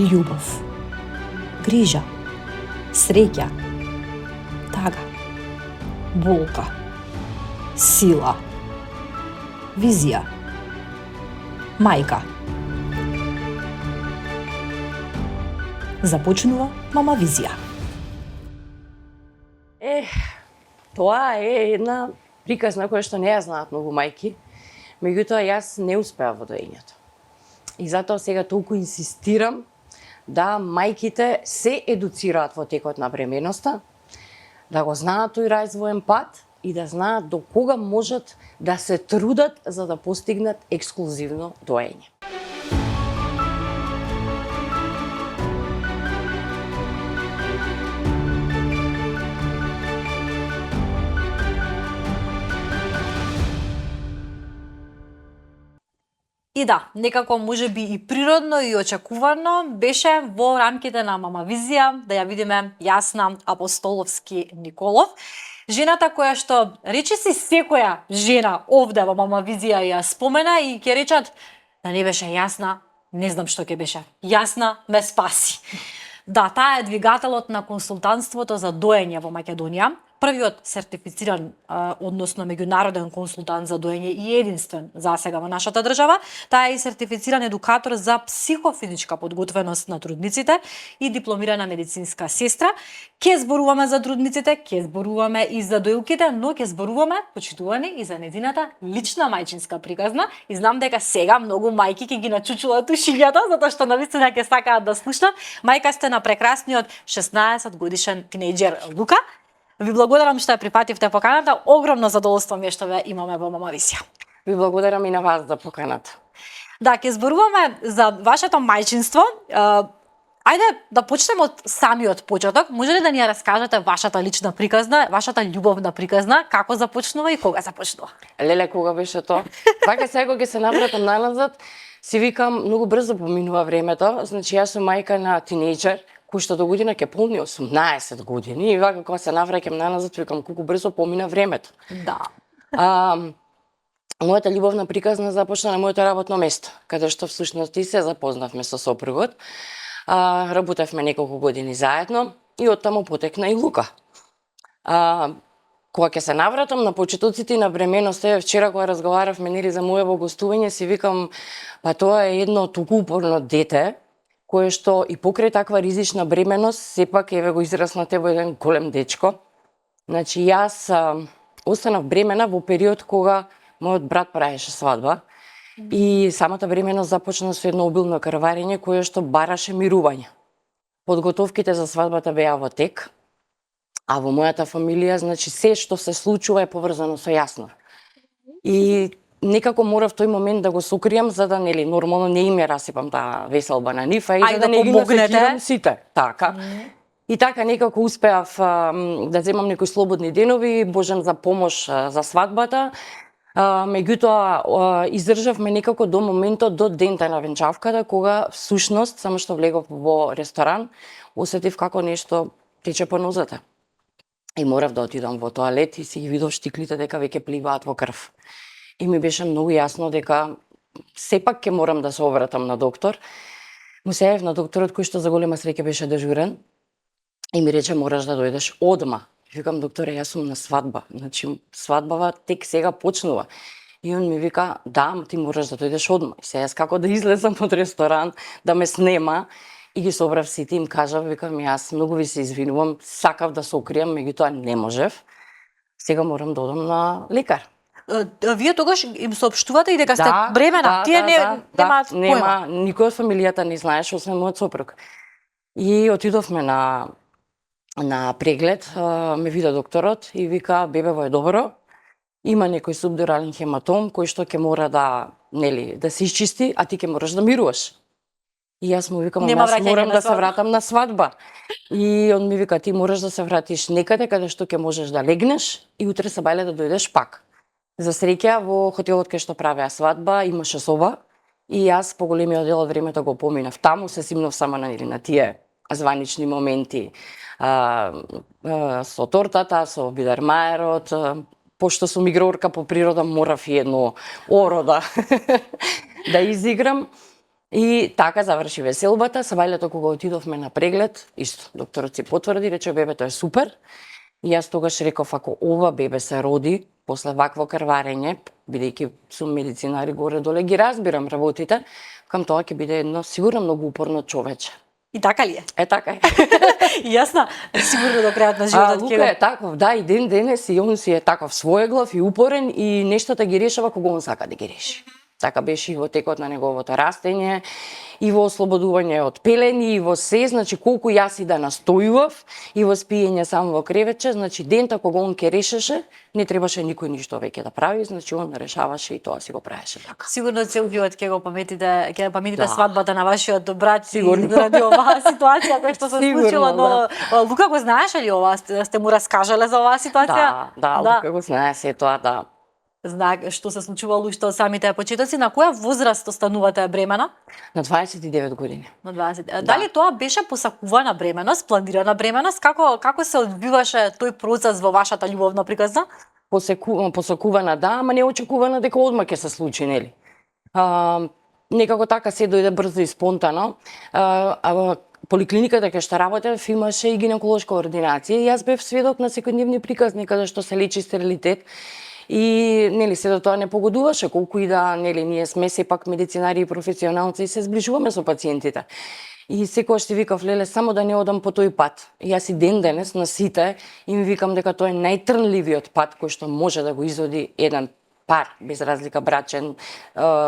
љубов, грижа, среќа, тага, болка, сила, визија, мајка. Започнува Мама Визија. Тоа е една приказна која што не ја знаат многу мајки, меѓутоа јас не успеав во доењето. И затоа сега толку инсистирам да мајките се едуцираат во текот на бременоста, да го знаат тој развоен пат и да знаат до кога можат да се трудат за да постигнат ексклузивно доење. И да, некако можеби и природно и очекувано беше во рамките на Мама Визија да ја видиме Јасна Апостоловски Николов, жената која што речиси секоја жена овде во Мама Визија ја спомена и ќе речат да не беше Јасна, не знам што ќе беше. Јасна ме спаси. Да, таа е двигателот на консултантството за доење во Македонија, првиот сертифициран, односно меѓународен консултант за доење и единствен за сега во нашата држава. Таа е и сертифициран едукатор за психофизичка подготвеност на трудниците и дипломирана медицинска сестра. Ке зборуваме за трудниците, ке зборуваме и за доилките, но ке зборуваме, почитувани, и за нејзината лична мајчинска приказна. И знам дека сега многу мајки ќе ги начучуваат ушињата, затоа што навистина ќе сакаат да слушнат. Мајка сте на прекрасниот 16 годишен тинејџер Лука. Ви благодарам што ја прифативте поканата. Огромно задоволство ми е што ве имаме во Мама Визија. Ви благодарам и на вас за поканата. Да, ќе зборуваме за вашето мајчинство. Ајде да почнеме од самиот почеток. Може ли да ни ја раскажете вашата лична приказна, вашата љубовна приказна, како започнува и кога започнува? Леле, кога беше тоа? Вака сега кога ќе се навратам наназад, си викам многу брзо поминува времето. Значи јас сум мајка на тинејџер кој што до година ќе полни 18 години и вака кога се навраќам наназад викам колку брзо помина времето. Да. Мојата љубовна приказна започна на моето работно место, каде што всушност и се запознавме со сопругот. Работевме неколку години заедно и оттаму потекна и Лука. Кога ќе се навратам на почетоците и на бременоста, вчера кога разговаравме нели за моето гостување, си викам па тоа е едно толку упорно дете кое што и покрај таква ризична бременост сепак еве го израснате во еден голем дечко. Значи јас останав бремена во период кога мојот брат правеше свадба и самата бременост започна со едно обилно крварење кое што бараше мирување. Подготовките за свадбата беа во тек, а во мојата фамилија, значи се што се случува е поврзано со Јасна. И некако морав тој момент да го сокријам за да нели нормално не им ја расипам таа веселба на нив, и да не ги насекирам сите. Така. И така некако успеав да земам некои слободни денови, божам за помош за свадбата. Меѓутоа издржавме некако до моментот до дента на венчавката, кога всушност само што влегов во ресторан, осетив како нешто тече по нозете. И морав да отидам во тоалет и си ги видов штиклите дека веќе пливаат во крв. И ми беше многу јасно дека сепак ќе морам да се обратам на доктор. Му се јавив на докторот кој што за голема среќа беше дежурен и ми рече мораш да дојдеш одма. Викам докторе, јас сум на свадба, значи свадбава тек сега почнува. И он ми вика, да, ти мораш да дојдеш одма. И сега јас како да излезам од ресторан, да ме снема, и ги собрав сите, им кажав, викам, јас многу ви се извинувам, сакав да се окријам, меѓутоа не можев. Сега морам да одам на лекар. Вие тогаш им соопштувате и дека сте бремена? Тие немаат појма? Никој од фамилијата не знаеше, освен мојот сопруг. И отидовме на преглед, ме вида докторот и вика, бебево е добро, има некој субдурален хематом кој што ќе мора да се исчисти, а ти ќе мораш да мируваш. И јас му викам, јас морам да се вратам на свадба. И он ми вика, ти мораш да се вратиш некаде каде што ќе можеш да легнеш и утре сабајле да дојдеш пак. За среќа во хотелот кај што правеа свадба имаше соба и јас по големиот дел од времето го поминав таму, се симнав само на тие званични моменти со тортата, со бидермаерот, пошто сум игрорка по природа, морав и едно оро да изиграм. И така заврши веселбата. Сабајлето кога отидовме на преглед, исто, докторот си потврди, рече бебето е супер. И јас тогаш реков, ако ова бебе се роди после вакво крварење, бидејќи сум медицинар и горе доле ги разбирам работите, кам тоа ќе биде едно сигурно многу упорно човече. И така ли е? Е, така е. Јасно, сигурно до крајот на А животот Лука е таков, да, и ден денес и он си е таков своеглав и упорен и нештата ги решава кога он сака да ги реши. Така беше и во текот на неговото растење, и во ослободување од пелени, и во се, значи колку јас и да настојував, и во спиење само во креветче, значи дента кога он ке решеше, не требаше никој ништо веќе да прави, значи он решаваше и тоа си го правеше така. Сигурно цел живот ќе го паметите, Да. свадбата на вашиот брат Сигурно. заради оваа ситуација која што се Сигурно, случила, но Лука го знаеше ли ова? Сте му раскажале за оваа ситуација? Да, Лука го знае се тоа, да. Знае што се случувало уште од самите почетоци. На која возраст останувате бремена? На 29 години. На 20. Дали тоа беше посакувана бременост, планирана бременост? Како се одвиваше тој процес во вашата љубовна приказна? Посакувана, да, ама неочекувана дека одма ќе се случи, нели? Некако така се дојде брзо и спонтано. Поликлиниката кај што работев имаше и гинеколошка ординација и јас бев сведок на секојдневни приказни каде што се лечи стерилитет. И нели се тоа не погодуваше, колку и да нели ние сме сепак медицинари и професионалци и се зближуваме со пациентите. И секогаш си викав, леле, само да не одам по тој пат. И јас и ден денес на сите им викам дека тоа е најтрнливиот пат кој што може да го изоди еден пар, без разлика брачен,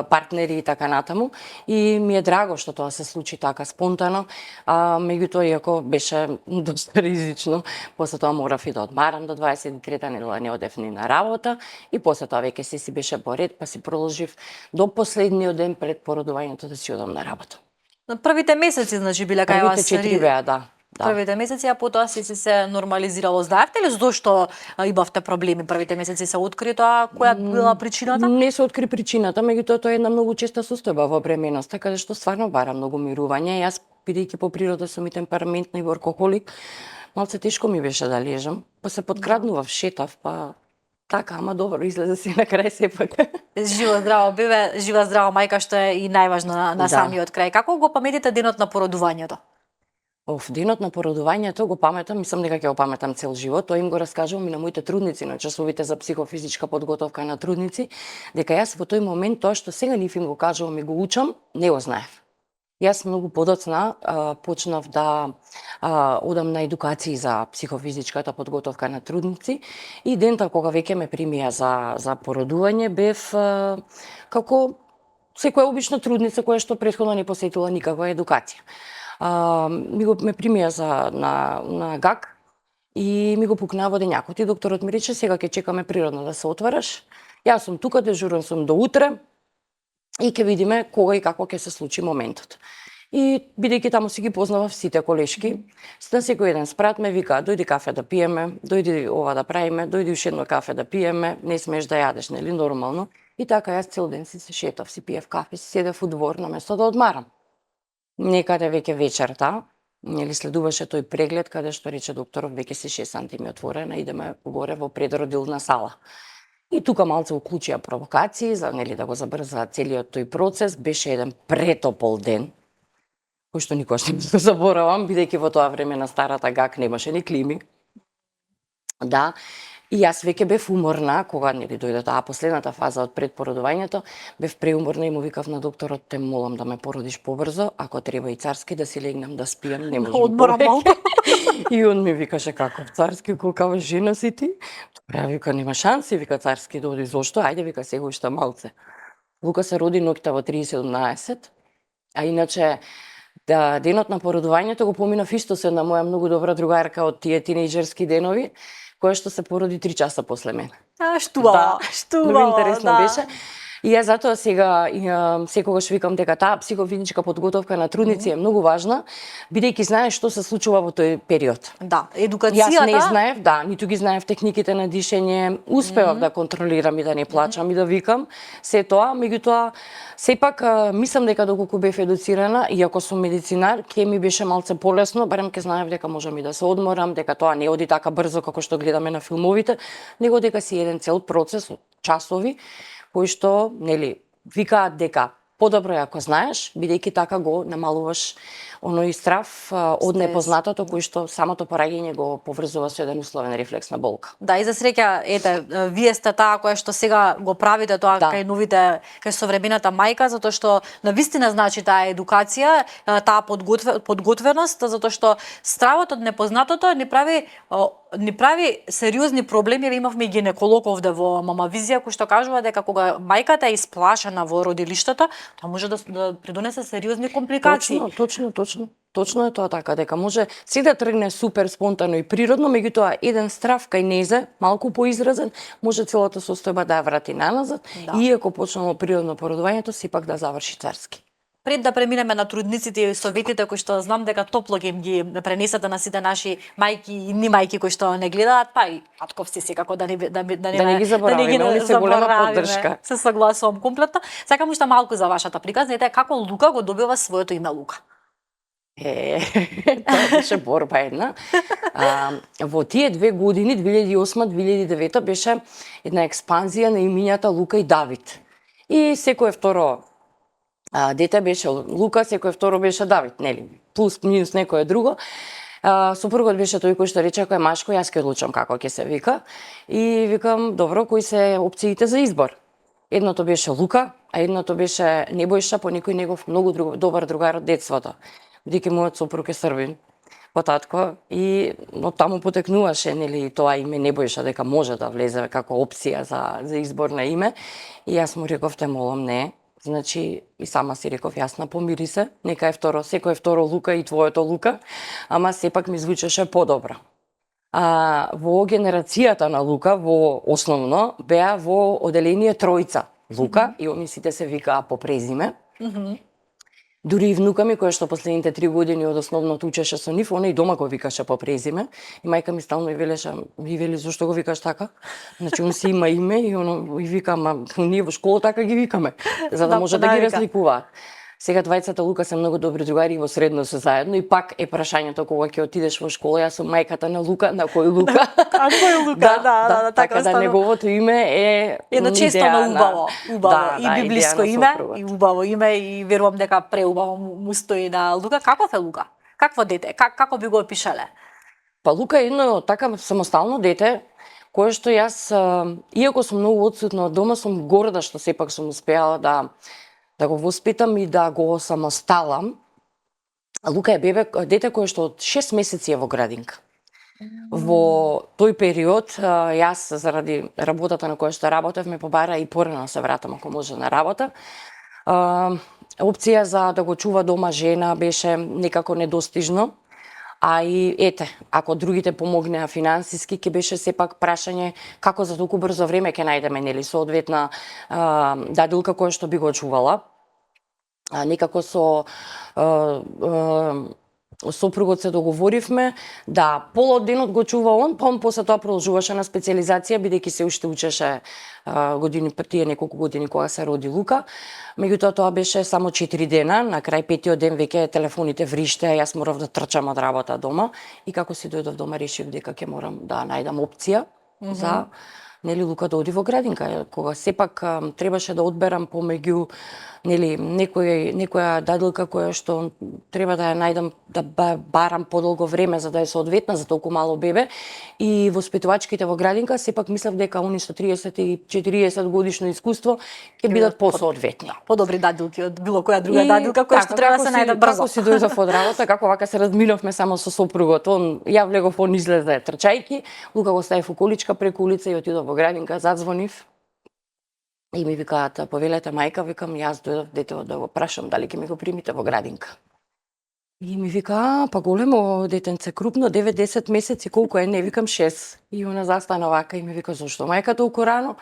партнери и така натаму. И ми е драго што тоа се случи така спонтано, меѓутоа иако беше доста ризично, после тоа морав и да одмарам до 23-та недела, не одев ни на работа и после тоа веќе се си беше поред, па си продолжив до последниот ден пред породувањето да си одам на работа. На првите месеци, значи, биле кај вас? Првите 4 беа, да. Првите месеци, а потоа се нормализирало. Знаевте ли зошто имавте проблеми првите месеци? Се откри тоа која била причината? Не се откри причината, меѓутоа тоа е една многу честа состојба во бременоста, каде што стварно бара многу мирување. Јас, бидејќи по природа сум и темпераментна и воркохолик, малце тешко ми беше да лежам, па се подкраднував, шетав, па така, ама добро, излезе си на крај сепак. Жива здраво бебе, жива здраво мајка, што е и најважно на самиот крај. Како го паметите денот на породувањето? Денот на породувањето го паметам, мислам дека ќе го паметам цел живот. Тоа им го раскажувам и на моите трудници, на часовите за психофизичка подготовка на трудници, дека јас во тој момент тоа што сега нив им го кажувам и го учам, не го знаев. Јас многу подоцна почнав да одам на едукации за психофизичката подготовка на трудници и дента кога веќе ме примија за породување бев како секоја обична трудница која што претходно не посетила никаква едукација. Ме примија на ГАК и ми го пукнаа водењакот и докторот ми рече сега ќе чекаме природно да се отвараш. Јас сум тука, дежурен сум до утре и ќе видиме кога и како ќе се случи моментот. И бидејќи таму си ги познавав сите колешки, на секој еден спрат ме вика, дојди кафе да пиеме, дојди ова да правиме, дојди уште едно кафе да пиеме, не смееш да јадеш, нели, нормално. И така јас цел ден си се шетав, си пиев кафе, си седев у двор на место да одмарам. Некаде веќе вечерта, нели следуваше тој преглед каде што рече докторот веќе си 6 сантими отворена, идеме горе во предродилна сала. И тука малце уклучија провокации за нели да го забрза целиот тој процес, беше еден претопол ден кој што никогаш не го заборавам, бидејќи во тоа време на старата ГАК немаше ни клими. Да, и јас веќе бев уморна, кога нели дојде таа последната фаза од предпородувањето, бев преуморна и му викав на докторот, те молам да ме породиш побрзо, ако треба и царски да си легнам да спијам, не можам. Одморам малку. И он ми викаше каков царски, колкава жена си ти? Тоа вика нема шанси, вика царски да оди, зошто? Ајде вика сега уште малце. Лука се роди ноќта во 3:17, а иначе денот на породувањето го поминав исто со една моја многу добра другарка од тие тинејџерски денови, која што се породи 3 часа после мене. Штувало, многу интересно беше. И јас затоа сега секогаш викам дека таа психофизичка подготовка на трудници е многу важна, бидејќи знаеш што се случува во тој период. Да, едукацијата. Јас не знаев, да, ниту ги знаев техниките на дишење, успевав да контролирам и да не плачам и да викам, се тоа, меѓутоа сепак мислам дека доколку бев едуцирана, иако сум медицинар, ќе ми беше малце полесно, барем ќе знаев дека можам и да се одморам, дека тоа не оди така брзо како што гледаме на филмовите, него дека си еден цел процес од часови кои што, нели, викаат дека подобро е ако знаеш, бидејќи така го намалуваш оној страв од непознатото кој што самото пораѓање го поврзува со еден условен рефлекс на болка. Да, и за среќа, ете, вие сте таа која што сега го правите тоа кај новите, кај современата мајка, затоа што навистина значи таа едукација, таа подготвеност, затоа што стравот од непознатото ни прави сериозни проблеми. Имавме и гинеколог овде во Мама Визија кој што кажува дека кога мајката е исплашена во родилиштето, тоа може да придонесе сериозни компликации. Точно е тоа така, дека може се да тргне супер спонтано и природно, меѓутоа еден страв кај незе, малку поизразен, може целата состојба да ја врати наназад, иако почнало природно породувањето, сепак да заврши царски. Пред да преминеме на трудниците и советите кои што знам дека топло ќе ги пренесете на сите наши мајки и ни мајки кои што не гледаат, па и татковци секако да не ги заборавиме, они се голема поддршка. Се согласувам комплетно. Сакам уште малку за вашата приказ, знаете како Лука го добива своето име Лука. Тоа беше борба една. Во тие 2 години, 2008-2009, беше една експанзија на имињата Лука и Давид. И секое второ дете беше Лука, секое второ беше Давид, нели? Плюс, минус некое друго. Сопругот беше тој кој што рече, ако е машко, јас ќе одлучам како ќе се вика. И викам, добро, кои се опциите за избор? Едното беше Лука, а едното беше Небојша, по некој негов многу добар другар од детството. Бидејќи мојот сопруг е србин по татко и од таму потекнуваше нели тоа име Небојша дека може да влезе како опција за избор на име. И јас му реков, те молам, не. Значи, и сама си реков, јасна, помири се, нека е второ, секој е второ Лука и твоето Лука, ама сепак ми звучеше подобро. Во генерацијата на Лука, во основно, беа во оделение тројца Лука, и они сите се викаа по презиме. Дури и внука ми, која што последните 3 години од основното учеше со нив, она и дома го викаше по презиме. И мајка ми стално и вели, зошто го викаш така? Значи, он си има име и оно и вика, ние во школа така ги викаме, за да може да ги разликуваат. Сега двајцата Лука се многу добри другари и во средно се заедно, и пак е прашањето кога ќе отидеш во школа, јас сум мајката на Лука, на кој Лука? А кој Лука? Да, така да неговото име е едно често на убаво и библиско име, и убаво име, и верувам дека преубаво му стои на Лука. Каков е Лука? Какво дете? Како би го опишале? Па Лука е едно така самостално дете, кое што јас, иако сум многу отсутна од дома, сум горда што сепак сум успеала да го воспитам и да го самосталам. Лука е дете кое што од 6 месеци е во градинка. Во тој период, јас заради работата на која што работев, ме побара и порано се вратам ако може на работа. Опција за да го чува дома жена беше некако недостижно. А и ете, ако другите помогнеа финансиски, ќе беше сепак прашање како за толку брзо време ќе најдеме нели соодветна дадилка која што би го чувала. Некако со сопругот се договоривме да пола од денот го чува он, па он после тоа продолжуваше на специализација, бидејќи се уште учеше тие неколку години кога се роди Лука. Меѓутоа тоа беше само 4 дена, на крај 5-тиот ден веќе телефоните вриште, јас морав да трчам од работа дома и како си дојдов дома решив дека ќе морам да најдам опција за нели Лука да оди во градинка, кога сепак требаше да одберам помеѓу нели некоја дадилка која што треба да ја најдам, да барам подолго време за да е соодветна за толку мало бебе, и воспитувачките во градинка сепак мислев дека они со 30 и 40 годишно искуство ќе бидат посоодветни. Подобри дадилки од било која друга дадилка која што треба да се најде брзо. Како си дојдов од работа, како вака се разминавме само со сопругот. Ја влегов, он излезе трчајки, Лука го стави во количка преку улица и отидов во градинка, задзвонив. И ми викаат, повелете мајка, викам, јас дојдов детето да го прашам дали ќе ми го примите во градинка. И ми вика, па големо детенце, крупно, 9-10 месеци, колку е? Не, викам 6. И она застана вака и ми вика, зошто мајка толку рано?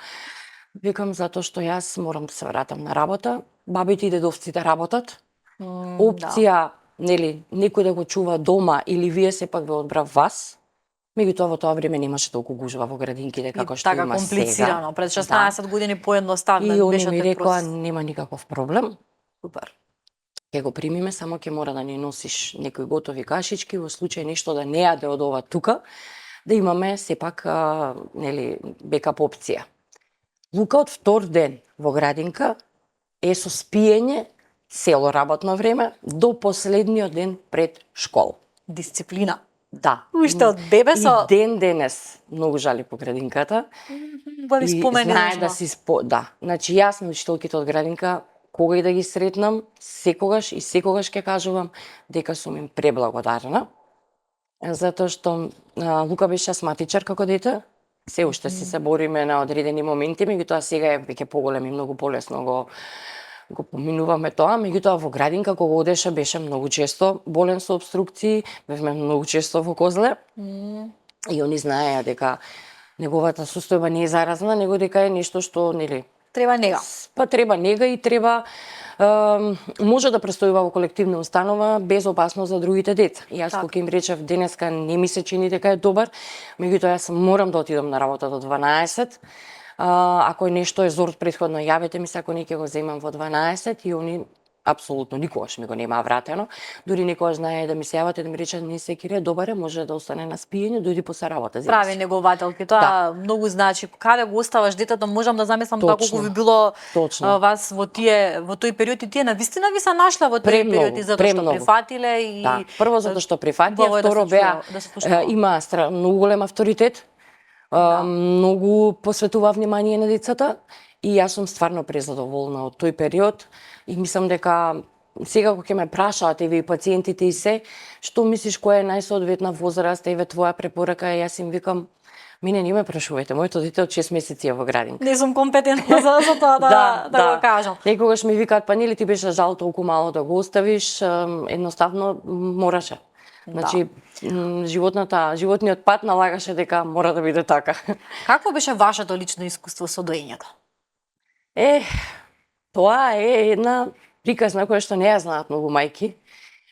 Викам, затоа што јас морам да се вратам на работа, бабите и дедовците работат. Опција, нели, некој да го чува дома или вие сепак ве одбрав вас. Меѓутоа во тоа време немаше толку гужва во градинките како што има сега. Така комплицирано, пред 16 години поедноставно беше. И они ми рекоа, нема никаков проблем. Супер. Ќе го примиме, само ќе мора да ни носиш некои готови кашички во случај нешто да не јаде од ова тука, да имаме сепак нели бекап опција. Лука од втор ден во градинка е со спиење цело работно време до последниот ден пред школа. Дисциплина. Да. Уште од бебе со И ден денес многу жали по градинката. ви спомени знае нешто. да си да. Значи јас на учителките од градинка кога и да ги сретнам, секогаш и секогаш ќе кажувам дека сум им преблагодарна. Затоа што Лука беше астматичар како дете. Се уште се бориме на одредени моменти, меѓутоа сега е веќе поголем и многу полесно го поминуваме тоа, меѓутоа во градинка кога одеше беше многу често болен со обструкции, бевме многу често во Козле. И они знаеа дека неговата состојба не е заразна, него дека е нешто што нели Треба нега. па треба нега и треба може да престојува во колективна установа без опасност за другите деца. И јас кога им речев денеска не ми се чини дека е добар, меѓутоа јас морам да отидам на работа до 12. Ако е нешто е зорот претходно јавете ми се ако не ќе го земам во 12 и они апсолутно никогаш ми го немаа вратено. Дури некогаш знае да ми се јават и да ми речат не се кире, добар е, може да остане на спиење, дојди после работа. Прави негователки, тоа многу значи. Каде го оставаш детето, можам да замислам тоа колку ви било вас во тој период и тие навистина ви се нашла во тој период и затоа што прифатиле и да, прво затоа што прифатија, второ беа има многу голем авторитет. Многу посветува внимание на децата и јас сум стварно презадоволна од тој период и мислам дека сега кога ќе ме прашаат еве и пациентите и се, што мислиш која е најсоодветна возраст, еве твоја препорака, јас им викам мене не ме прашувајте, моето дете од 6 месеци е во градинка. Не сум компетентна за тоа да го кажам. Некогаш ми викаат па нели ти беше жал толку мало да го оставиш, едноставно мораше. Значи, животниот пат налагаше дека мора да биде така. Како беше вашето лично искуство со доењето? Тоа е една приказна која што не ја знаат многу мајки,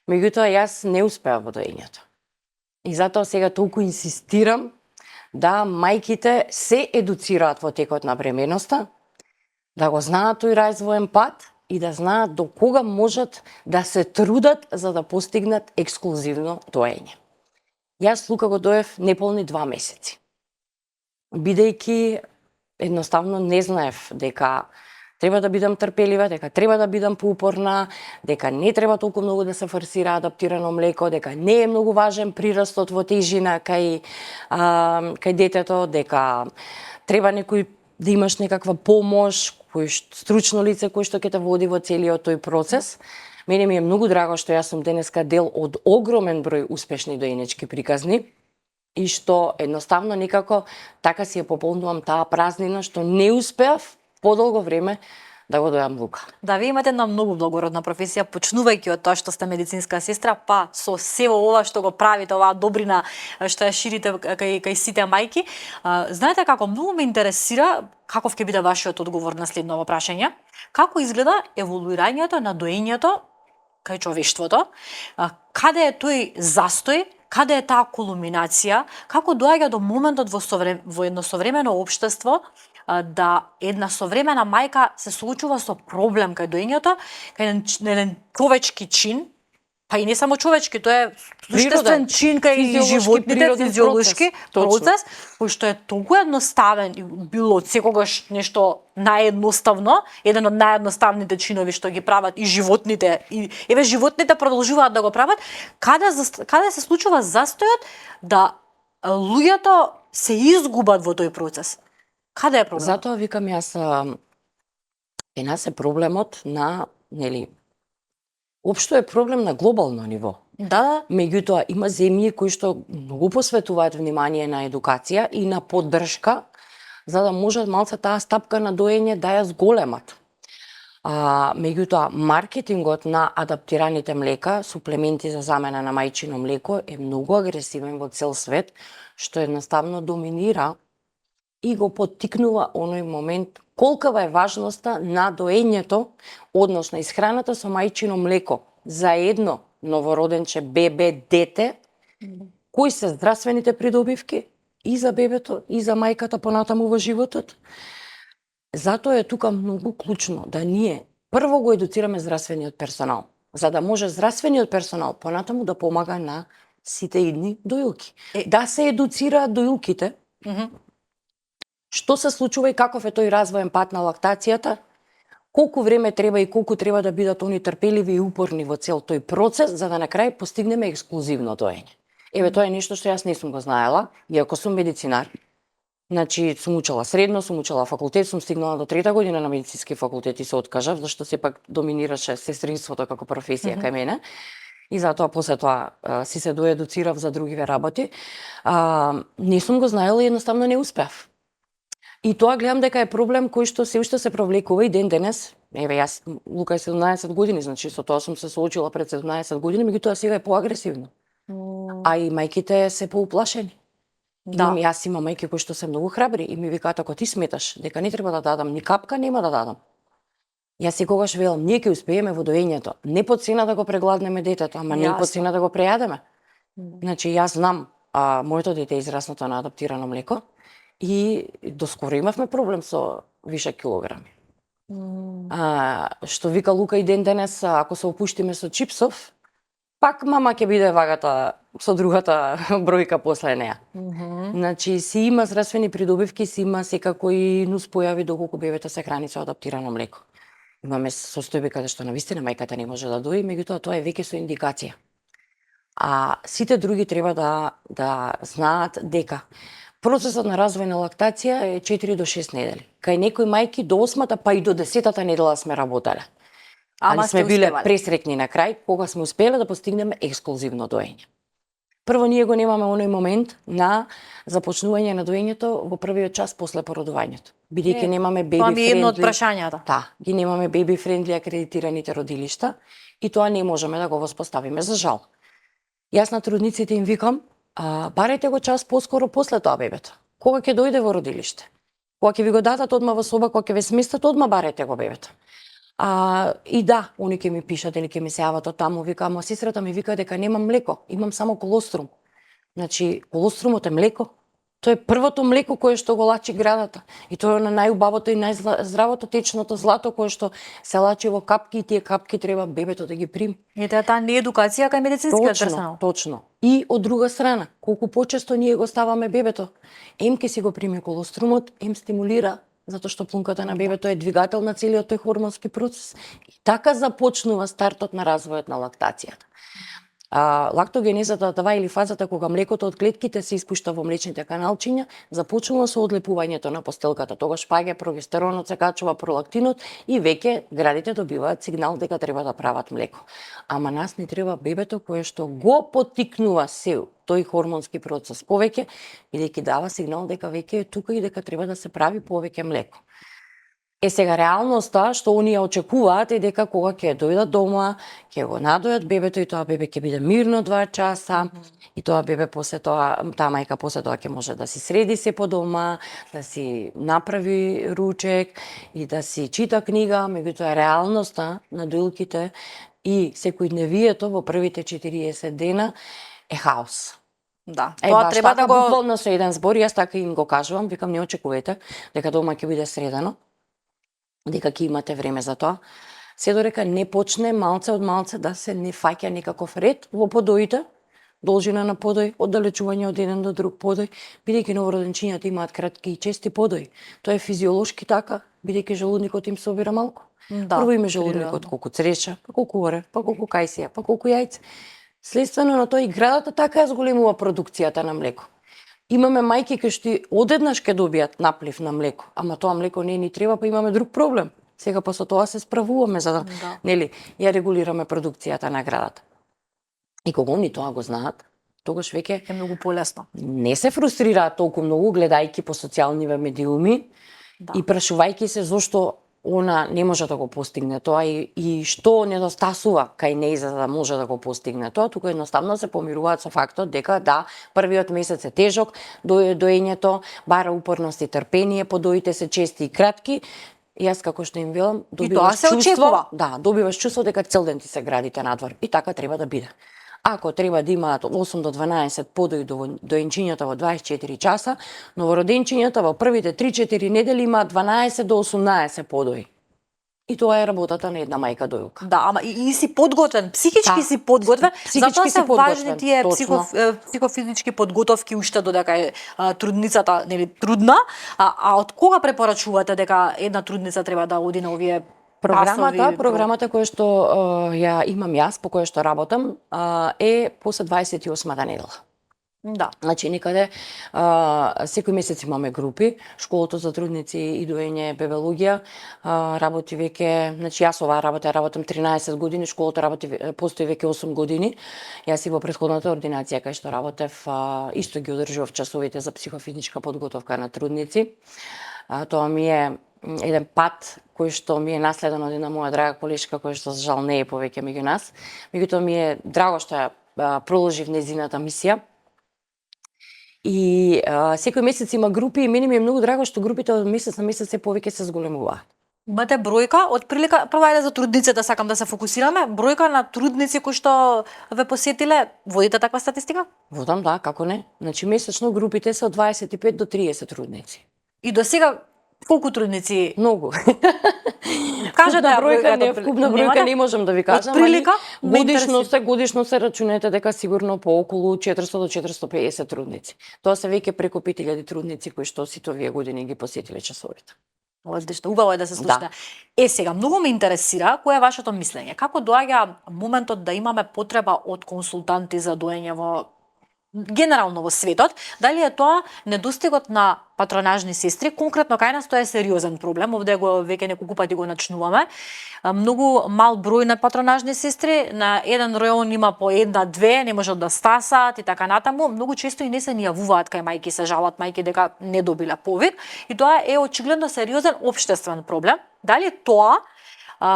меѓутоа јас не успеав во доењето. И затоа сега толку инсистирам да мајките се едуцираат во текот на бременоста, да го знаат тој развоен пат и да знаат до кога можат да се трудат за да постигнат ексклузивно доење. Јас Лука го доев неполни 2 месеци. Бидејќи едноставно не знаев дека треба да бидам трпелива, дека треба да бидам поупорна, дека не треба толку многу да се форсира адаптирано млеко, дека не е многу важен прирастот во тежина кај детето, дека треба некој да имаш некаква помош, стручно лице кој што ќе те води во целиот тој процес. Мене ми е многу драго што јас сум денеска дел од огромен број успешни доенечки приказни и што едноставно некако така си ја пополнувам таа празнина што не успеав подолго време да го дојам Лука. Да, вие имате една многу благородна професија, почнувајќи од тоа што сте медицинска сестра, па со сево ова што го правите, оваа добрина што ја ширите кај сите мајки. Знаете како, многу ме интересира каков ќе биде вашиот одговор на следното прашање. Како изгледа еволуирањето на доењето кај човештвото? Каде е тој застој? Каде е таа кулминација? Како доаѓа до моментот во едно современо општество да една современа мајка се соочува со проблем кај доењето, кај еден човечки чин, па и не само човечки, тоа е суштествен чин кај животните, физиолошки процес, кој што е толку едноставен и било секогаш нешто наједноставно, еден од наједноставните чинови што ги прават и животните, и еве животните продолжуваат да го прават, каде се случува застојот да луѓето се изгубат во тој процес? Каде е проблемот? Затоа викам јас, нас е проблемот на, нели, општо е проблем на глобално ниво. Да. Меѓутоа, има земји кои што многу посветуваат внимание на едукација и на поддршка, за да можат малце таа стапка на доење да ја зголемат. Меѓутоа, маркетингот на адаптираните млека, суплементи за замена на мајчино млеко, е многу агресивен во цел свет, што едноставно доминира и го поттикнува оној момент колкава е важноста на доењето, односно исхраната со мајчино млеко за едно новороденче, бебе, дете, кои се здравствените придобивки и за бебето, и за мајката понатаму во животот. Затоа е тука многу клучно да ние прво го едуцираме здравствениот персонал, за да може здравствениот персонал понатаму да помага на сите идни дојулки. Да се едуцираат дојулките, што се случува и каков е тој развоен пат на лактацијата, колку време треба и колку треба да бидат они трпеливи и упорни во цел тој процес, за да на крај постигнеме ексклузивно доење. Еве, тоа е нешто што јас не сум го знаела, иако сум медицинар. Значи, сум учела средно, сум учела факултет, сум стигнала до 3-та година на медицински факултет и се откажав, зашто сепак доминираше сестринството како професија кај мене. И затоа после тоа си се доедуцирав за другиве работи. Не сум го знаела и едноставно не успеав. И тоа гледам дека е проблем кој што се уште се провлекува и ден денес. Еве, јас, Лука е 17 години, значи со тоа сум се соочила пред 17 години, меѓутоа сега е поагресивно. А и мајките се поуплашени. Да. Јас имам мајки кои што се многу храбри и ми викаат, ако ти сметаш дека не треба да дадам ни капка, нема да дадам. Јас секогаш велам, ние ќе успееме во доењето. Не по цена да го прегладнеме детето, ама не по цена да го прејадеме. Значи, јас знам, моето дете е израснато на адаптирано млеко и доскоро имавме проблем со више килограми. Што вика Лука и ден денес, ако се опуштиме со чипсов, пак мама ќе биде вагата со другата бројка после неа. Значи, си има здравствени придобивки, си има секако и нуспојави доколку бебето се храни со адаптирано млеко. Имаме состојби каде што навистина мајката не може да дои, меѓутоа тоа е веќе со индикација. А сите други треба да знаат дека процесот на развој на лактација е 4 до 6 недели. Кај некои мајки до 8-та па и до 10-та недела сме работеле. Али сме биле пресрекни на крај кога сме успеле да постигнеме ексклузивно доење. Прво, ние го немаме оној момент на започнување на доењето во првиот час после породувањето. Бидејќи немаме baby friendly. Тоа ми е едно од прашањата. Да, ги немаме baby friendly акредитираните родилишта и тоа не можеме да го воспоставиме, за жал. Јас на трудниците им викам, барајте го час поскоро после тоа бебето. Кога ќе дојде во родилиште? Кога ќе ви го дадат одма во соба, кога ќе ве сместат, одма барајте го бебето. И да, они ќе ми пишат или ќе ми се јават од таму, вика, ама сестрата ми вика дека немам млеко, имам само колострум. Значи, колострумот е млеко. Тоа е првото млеко кое што го лачи градата. И тоа е на најубавото и најздравото течното злато кое што се лачи во капки и тие капки треба бебето да ги прими. И таа неедукација кај медицинскиот персонал. Точно. И од друга страна, колку почесто ние го ставаме бебето, ем ке си го прими колострумот, ем стимулира затоа што плунката на бебето е двигател на целиот тој хормонски процес. И така започнува стартот на развојот на лактацијата. Лактогенезата, това или фазата кога млекото од клетките се испушта во млечните каналчиња, започнува со одлепувањето на постелката. Тогаш паѓа прогестеронот, се качува пролактинот и веќе градите добиваат сигнал дека треба да прават млеко. Ама нас не треба бебето кое што го поттикнува се тој хормонски процес повеќе, бидејќи дава сигнал дека веќе е тука и дека треба да се прави повеќе млеко. Сега реалноста што оние очекуваат е дека кога ќе дојдат дома, ќе го надојат бебето и тоа бебе ќе биде мирно 2 часа и тоа бебе после тоа, таа мајка после тоа ќе може да си среди се по дома, да си направи ручек и да си чита книга, меѓутоа реалноста на доилките и секојдневието во првите 40 дена е хаос. Да, тоа треба да го буквално со еден збор, јас така им го кажувам, викам не очекувате дека дома ќе биде средено, дека ќе имате време за тоа, се додека не почне малце од малце да се не фаќа некаков ред во подоите, должина на подој, оддалечување од еден до друг подој, бидејќи новороденчињата имаат кратки и чести подои. Тоа е физиолошки така, бидејќи желудникот им собира малку. Да, прво име желудникот колку цреша, па колку орев, па колку кајсија, па колку јајце. Следствено на тоа и градата така ја зголемува продукцијата на млеко. Имаме мајки кои што одеднаш ќе добијат наплив на млеко, ама тоа млеко не ни треба, па имаме друг проблем. Сега па со тоа се справуваме за да, нели, ја регулираме продукцијата на градата. И кога они тоа го знаат, тогаш веќе е многу полесно. Не се фрустрираат толку многу гледајќи по социјалниве медиуми и прашувајќи се зошто она не може да го постигне тоа и што недостасува кај неј за да може да го постигне тоа, туку едноставно се помируваат со фактот дека да, првиот месец е тежок, доењето бара упорност и трпение, подоите се чести и кратки. Јас како што им велам, добиваш чувство, добиваш чувство дека цел ден ти се градите надвор и така треба да биде. Ако треба да имаат 8 до 12 подои до доенчињата во 24 часа, новороденчињата во првите 3-4 недели имаат 12 до 18 подои. И тоа е работата на една мајка дојлка. Да, ама и си подготвен, психички си подготвен, затоа се важни тие психофизички подготовки уште додека е трудницата, нели, трудна, а од кога препорачувате дека една трудница треба да оди на овие Програмата која што ја имам јас, по која што работам, е после 28-та недела. Да. Значи некаде секој месец имаме групи, школото за трудници и доење бебелогија работи веќе, значи јас оваа работам 13 години, школото постои веќе 8 години. Јас и во претходната ординација кај што работев исто ги одржував часовите за психофизичка подготовка на трудници. Тоа ми е еден пат кој што ми е наследен од една моја драга колешка која што за жал не е повеќе меѓу нас. Меѓутоа ми е драго што ја продолжив нејзината мисија. И секој месец има групи и мене ми е многу драго што групите од месец на месец се повеќе се зголемуваат. Имате бројка, отприлика, прво ајде за трудниците сакам да се фокусираме, бројка на трудници кои што ве посетиле, водите таква статистика? Водам, да, како не. Значи месечно групите се од 25 до 30 трудници. И до сега колку трудници? Многу. Кажете вкупна бројка не можам да ви кажам. Отприлика? Годишно се рачунете дека сигурно по околу 400 до 450 трудници. Тоа се веќе преку 5000 трудници кои што сите овие години ги посетиле часовите. Одлично, убаво е да се слуша. Да. Сега, многу ме интересира кој е вашето мислење. Како доаѓа моментот да имаме потреба од консултанти за доење во генерално во светот, дали е тоа недостигот на патронажни сестри? Конкретно кај нас тоа е сериозен проблем, овде го веќе неколку пати го начнуваме. Многу мал број на патронажни сестри, на еден рајон има по една-две, не можат да стасат и така натаму. Многу често и не се ни јавуваат кај мајки, се жалат мајки дека не добиле повик, и тоа е очигледно сериозен општествен проблем. Дали тоа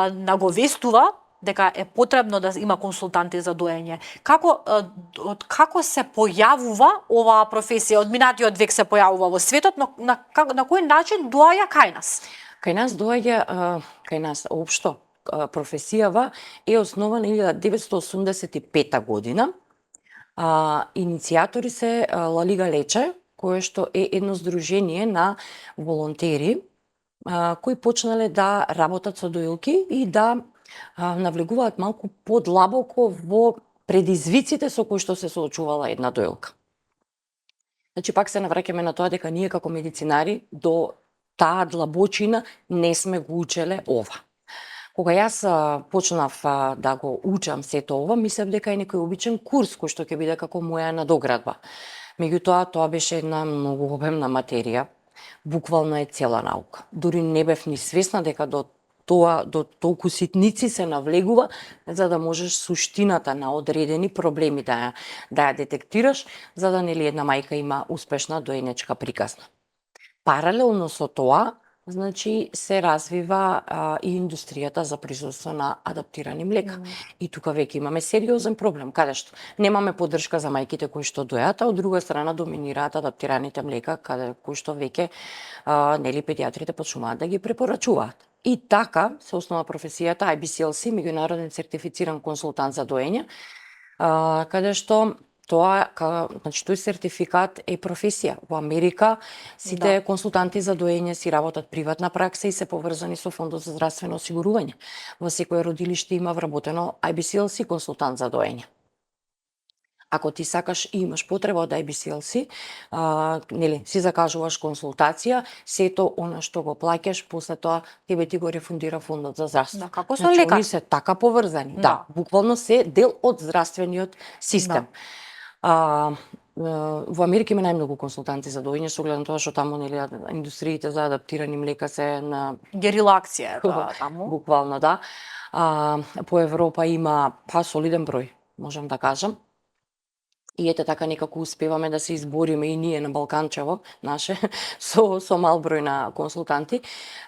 наговестува дека е потребно да има консултанти за доење? Како се појавува оваа професија? Од минатиот век се појавува во светот, но на кој начин доаѓа кај нас? Кај нас доаѓа, кај нас општо професијава е основана 1985 година. Иницијатори се Ла Лига Лече, кое што е едно здружение на волонтери кои почнале да работат со доилки и да навлегуваат малку подлабоко во предизвиците со кои што се соочувала една доилка. Значи пак се навраќаме на тоа дека ние како медицинари до таа длабочина не сме го учеле ова. Кога јас почнав да го учам сето ова, мислев дека е некој обичен курс кој што ќе биде како моја надоградба. Меѓутоа тоа беше една многу обемна материја, буквално е цела наука. Дури не бев ни свесна дека до толку ситници се навлегува за да можеш суштината на одредени проблеми да ја детектираш, за да нели една мајка има успешна доенечка приказна. Паралелно со тоа, значи се развива и индустријата за производство на адаптирани млека. И тука веќе имаме сериозен проблем, каде што немаме поддршка за мајките кои што дојат, а од друга страна доминираат адаптираните млека, кои што веќе нели педиатрите почнуваат да ги препорачуваат. И така се основа професијата IBCLC, меѓународен сертифициран консултант за доење, каде што значи тој сертификат е професија. Во Америка сите консултанти за доење си работат приватна пракса и се поврзани со фондот за здравствено осигурување. Во секое родилиште има вработено IBCLC консултант за доење. Ако ти сакаш и имаш потреба од IBCLC, нели си закажуваш консултација, сето она што го плаќаш, после тоа тебе ти го рефундира фондот за здравство. Да, како со значи, лекар. Они се така поврзани. Да, буквално се дел од здравствениот систем. Во Америка има најмногу консултанти за доење, со оглед на тоа што таму нели индустриите за адаптирани млека се на герилакција таму. Буквално да. По Европа има солиден број, можам да кажам. И ете така некако успеваме да се избориме и ние на Балканчево, наше, со мал број на консултанти.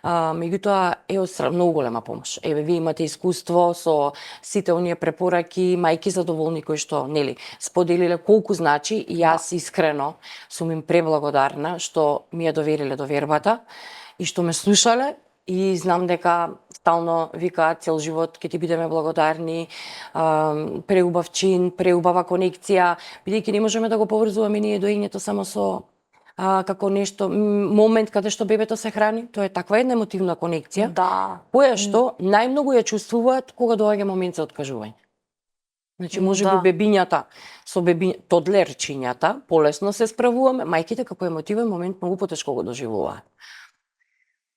Меѓутоа е од многу голема помош. Еве, вие имате искуство со сите оние препораки, мајки задоволни кои што, нели, споделиле колку значи, и јас искрено сум им преблагодарна што ми ја довериле довербата и што ме слушале. И знам дека стално викаат цел живот ќе ти бидеме благодарни, преубав чин, преубава конекција, бидејќи не можеме да го поврзуваме ние доењето само со како нешто момент каде што бебето се храни, тоа е таква една емотивна конекција, која што најмногу ја чувствуваат кога доаѓа момент за откажување. Значи можеби бебињата со тодлерчињата полесно се справуваме, мајките како емотивен момент многу потешко го доживуваат.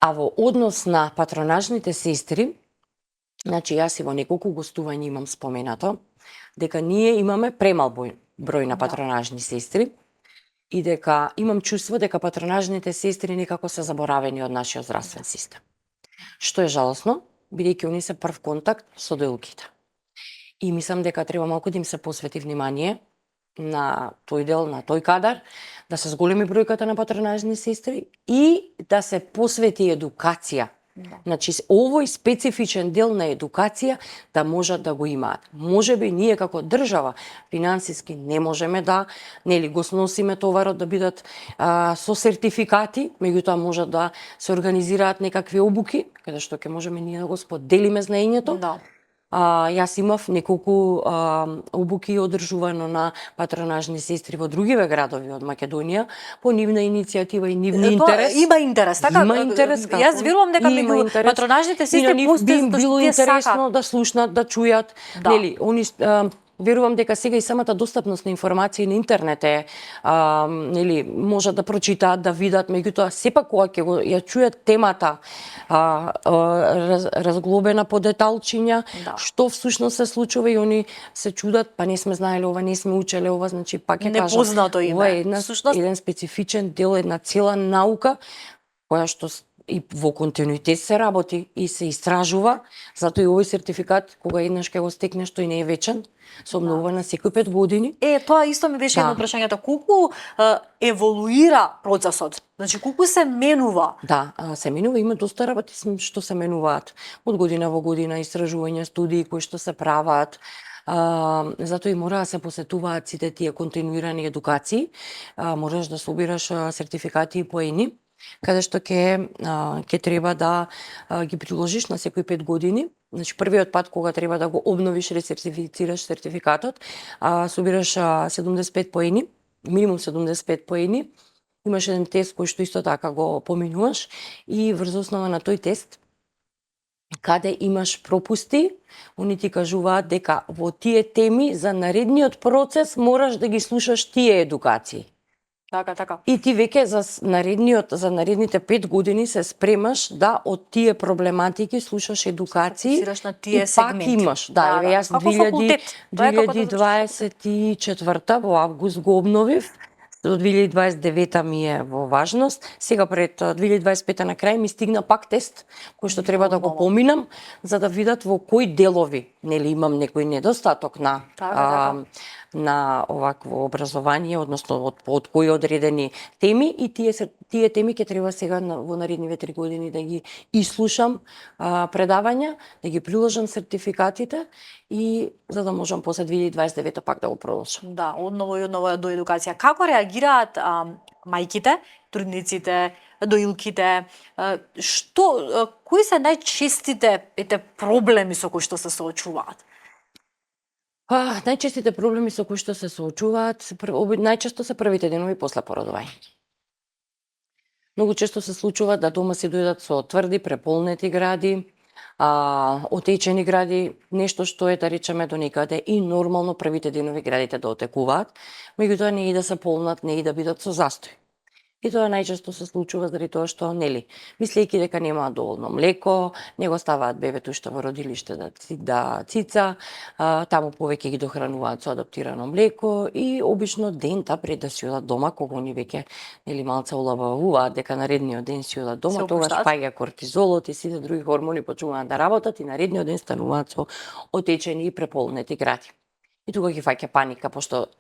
А во однос на патронажните сестри, Значи, јас и во неколку гостувања имам споменато дека ние имаме премал број на патронажни сестри и дека имам чувство дека патронажните сестри некако се заборавени од нашиот здравствен систем. Што е жалосно, бидејќи они се прв контакт со доилките. И мислам дека треба малку да им се посвети внимание на тој дел, на тој кадар, да се зголеми бројката на патронажни сестри и да се посвети едукација. Значи, овој специфичен дел на едукација да можат да го имаат. Можеби ние како држава финансиски не можеме да, го сносиме товарот да бидат со сертификати, меѓутоа можат да се организираат некакви обуки, каде што ќе можеме ние да го споделиме знаењето. Да. Јас имав неколку обуки одржувано на патронажни сестри во другиве градови од Македонија по нивна иницијатива и нивни интерес. Има интерес, така? Има интерес, како? Јас верувам дека меѓу патронажните сестри постои би било интересно да слушнат, да чујат, Да. нели, они верувам дека сега и самата достапност на информации на интернет е, нели, можат да прочитаат, да видат, меѓутоа сепак кога ќе го ја чујат темата разглобена по деталчиња, Да. што всушност се случува и они се чудат, па не сме знаеле ова, не сме учеле ова, значи пак ќе кажам, Непознато им е. ова е еден специфичен дел, една цела наука која што и во континуитет се работи и се истражува, затоа и овој сертификат кога еднаш ќе го стекнеш тој не е вечен, се обновува на секои 5 години. Тоа исто ми беше едно од прашањето, колку еволуира процесот? Значи колку се менува? Да, се менува, има доста работи што се менуваат. Од година во година истражувања, студии кои што се прават. Затоа и мора да се посетуваат сите тие континуирани едукации. Можеш да собираш сертификати и поени, каде што ќе треба да ги приложиш на секои 5 години. Значи првиот пат кога треба да го обновиш, ресертифицираш сертификатот, собираш 75 поени, минимум 75 поени. Имаш еден тест кој што исто така го поминуваш и врз основа на тој тест каде имаш пропусти, они ти кажуваат дека во тие теми за наредниот процес мораш да ги слушаш тие едукации. Така. И ти веќе за наредните 5 години се спремаш да од тие проблематики слушаш едукации Фокусираш на тие и сегменти. пак имаш. Да, еве јас Како факултет. Тоа е како да 2024 во август го обновив. До 2029 ми е во важност. Сега пред 2025 на крај ми стигна пак тест кој што треба да го поминам за да видат во кои делови, нели, имам некој недостаток на овакво образование, односно од кои одредени теми и тие теми ќе треба сега во наредниве 3 години да ги ислушам предавања, да ги приложам сертификатите и за да можам после 2029 пак да го продолжам. Да, одново до едукација. Како реагираат мајките, трудниците, доилките? Кои се најчестите проблеми со кои што се соочуваат? Најчестите проблеми со кои што се соочуваат, најчесто се првите денови после породување. Многу често се случува да дома си дојдат со тврди, преполнети гради, отечени гради, нешто што е, да речеме, до некаде и нормално првите денови градите да отекуваат, меѓутоа не и да се полнат, не и да бидат со застој. И тоа најчесто се случува заради тоа што, нели, мислејќи дека немаат доволно млеко, не го ставаат бебето уште во родилиште да цица, таму повеќе ги дохрануваат со адаптирано млеко и обично дента пред да си одат дома, кога они веќе, нели, малце улабавуваат дека наредниот ден си одат дома, тогаш паѓа кортизолот и сите други хормони почнуваат да работат и наредниот ден стануваат со отечени и преполнети гради. И тука ги фаќа паника, пошто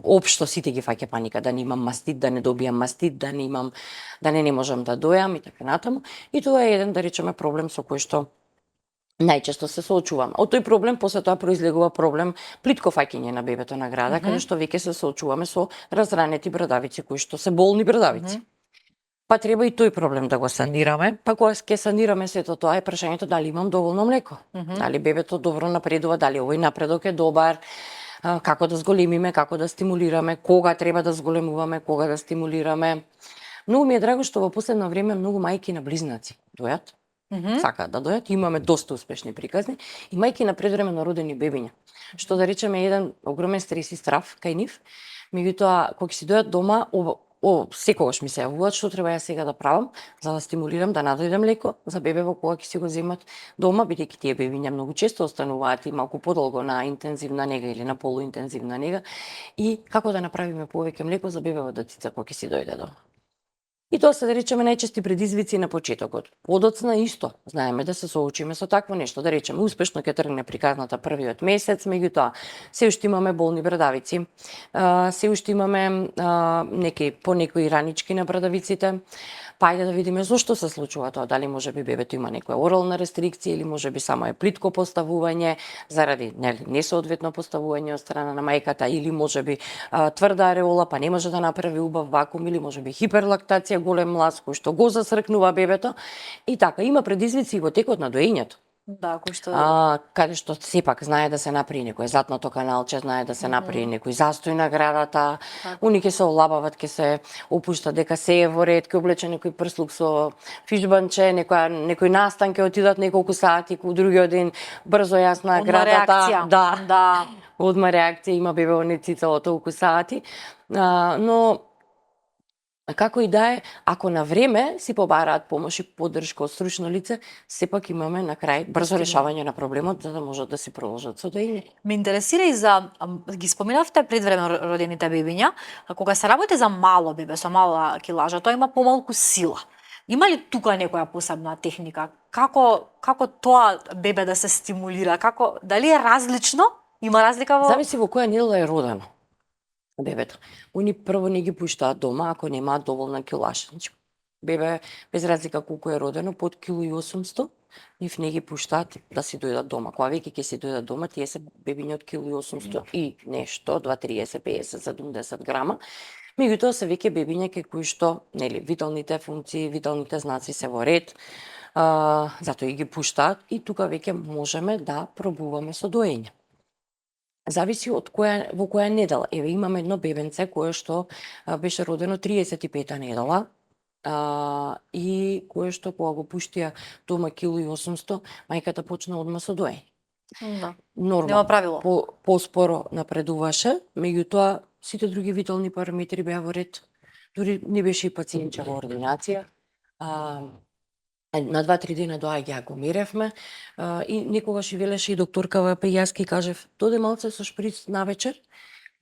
општо сите ги фаќа паника, да не имам мастит, да не добијам мастит, да не можам да дојам и така натаму. И тоа е еден, да речеме, проблем со кој што најчесто се соочувам. Од тој проблем после тоа произлегува проблем плитко фаќање на бебето на града, каде што веќе се соочуваме со разранети брадавици кои што се болни брадавици. Па треба и тој проблем да го санираме. Па кога ќе санираме сето тоа е прашањето дали имам доволно млеко. Дали бебето добро напредува, дали овој напредок е добар, како да зголемиме, како да стимулираме, кога треба да зголемуваме, кога да стимулираме. Многу ми е драго што во последно време многу мајки на близнаци дојат, сакаат да дојат, имаме доста успешни приказни, и мајки на предвремено родени бебиња, што да речеме еден огромен стрес и страв кај нив. Меѓутоа, кога си дојат дома, секогаш ми се јавуваат што треба ја сега да правам за да стимулирам да надојде млеко за бебево кога ќе си го земат дома, бидејќи тие бебиња многу често остануваат и малку подолго на интензивна нега или на полуинтензивна нега и како да направиме повеќе млеко за бебево да цица кога ќе си дојде дома. И тоа се да речеме најчести предизвици на почетокот. Подоцна исто, знаеме да се соочиме со такво нешто, да речеме успешно ќе тргне приказната првиот месец, меѓутоа се уште имаме болни брадавици, се уште имаме по некои ранички на брадавиците, па ајде да видиме зошто се случува тоа, дали можеби бебето има некоја орална рестрикција или можеби само е плитко поставување заради несоодветно поставување од страна на мајката или можеби тврда ареола па не може да направи убав вакуум или можеби хиперлактација, голем млаз кој што го засркнува бебето и така има предизвици во текот на доењето. Да, кој што каде што сепак знае да се направи некој златното каналче, знае да се направи некој застој на градата, уни ќе се олабават, ќе се опуштат дека се е во ред, ќе облече некој прслук со фишбанче, некој настан ќе отидат неколку сати, ку другиот ден брзо јасна градата. Да. Одма реакција има бебе не цицало толку сати, но како и да е, ако на време си побараат помош и поддршка од стручно лице, сепак имаме на крај брзо решавање на проблемот за да можат да се продолжат со доење. Ме интересира и за ги споменавте предвремено родените бебиња, кога се работи за мало бебе со мала килажа, тоа има помалку сила. Има ли тука некоја посебна техника? Како тоа бебе да се стимулира? Дали е различно? Има разлика во Зависи во која недела е родено бебето. Они прво не ги пуштаат дома ако немаат доволна килаж. Значи, бебе без разлика колку е родено под 1,8 кг, нив не ги пуштаат да си дојдат дома. Кога веќе ќе си дојдат дома, тие се бебиња од 1,8 кг и нешто, 2,30, 50, 70 грама. Меѓутоа се веќе бебиња кај кои што, виталните функции, виталните знаци се во ред, затоа и ги пуштаат и тука веќе можеме да пробуваме со доење. Зависи од во која недела. Еве имаме едно бебенце кое што беше родено 35-та недела и кое што кога го пуштија дома 1,8 кг, мајката почна одма со доење. Да. Нормално. Нема правило. Поспоро напредуваше, меѓутоа сите други витални параметри беа во ред. Дури не беше и пациентче во ординација. На 2-3 дена доаѓа го меревме и некогаш и велеше и докторка па јас ки кажев доде малце со шприц навечер.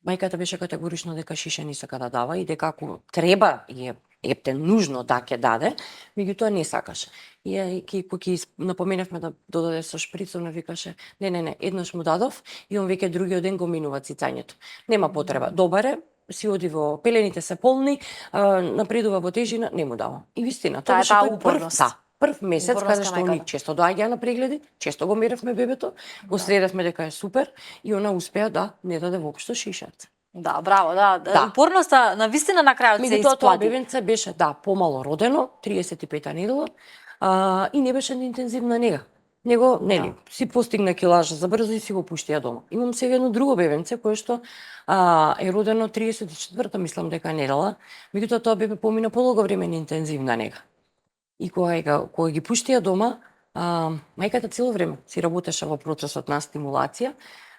Мајката беше категорично дека шише не сака да дава и дека ако треба и е ептен нужно да ќе даде, меѓутоа не сакаше. И кога напоменавме да додаде со шприц, она викаше не, еднаш му дадов и он веќе другиот ден го минува цицањето. Нема потреба. Добар е, си оди во пелените се полни, напредува во тежина, не му давам. И вистина, тоа беше тој прв месец каде што они често доаѓаа на прегледи, често го меревме бебето, го следевме дека е супер и она успеа да не даде воопшто шишац. Да, браво, да. Упорноста на вистина на крајот се исплати. Тоа бебенце беше помало родено, 35-та недела, и не беше на интензивна нега. Него, си постигна килажа за брзо и си го пуштија дома. Имам сега едно друго бебенце кое што е родено 34-та, мислам дека недела, меѓутоа тоа бебе помина подолго време на интензивна нега. И кога ги пуштија дома, мајката цело време си работеше во процесот на стимулација,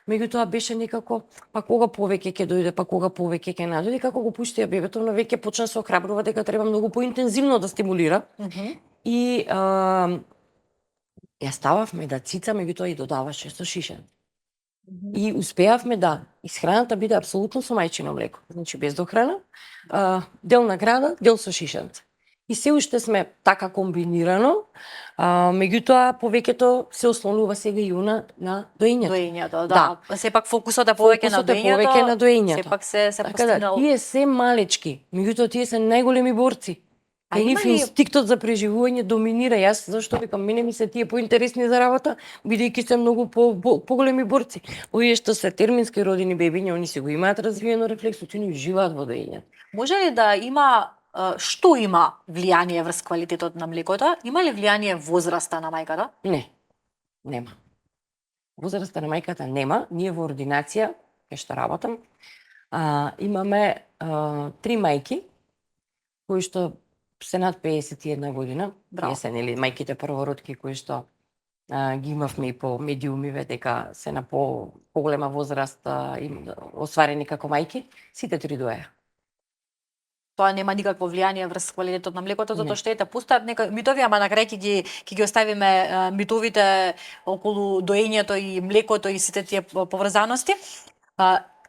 меѓутоа беше некако, па кога повеќе ќе дојде, па кога повеќе ќе надојде, како го пуштија бебето, но веќе почна се охрабрува дека треба многу поинтензивно да стимулира. И ја стававме да цица, меѓутоа и додаваше со шишење. И успеавме да исхраната биде апсолутно со мајчино млеко, значи без дохрана, дел на града, дел со шишенце. И се уште сме така комбинирано, меѓутоа повеќето се ослонува сега и на доењето. Доењето, да. Сепак фокусот е повеќе на доењето. Сепак се постигнало. Тие се малечки, меѓутоа тие се најголеми борци. И нив инстинктот за преживување доминира. Јас зашто викам, мене ми се тие поинтересни за работа, бидејќи се многу поголеми борци. Овие што се термински родени бебиња, они си го имаат развиено рефлексот, они уживаат во доење. Може ли да има што има влијание врз квалитетот на млекото? Има ли влијание возраста на мајката? Не, нема. Возраста на мајката нема. Ние во ординација, кај што работам, имаме 3 мајки кои што се над 51 година. Тие се мајките првородки кои што ги имавме и по медиумиве дека се на поголема возраст и остварени како мајки. Сите 3 доеја. тоа нема никакво влијание врз квалитетот на млекото, затоа што ете постојат нека митови, ама на крај ќе ги оставиме митовите околу доењето и млекото и сите тие поврзаности.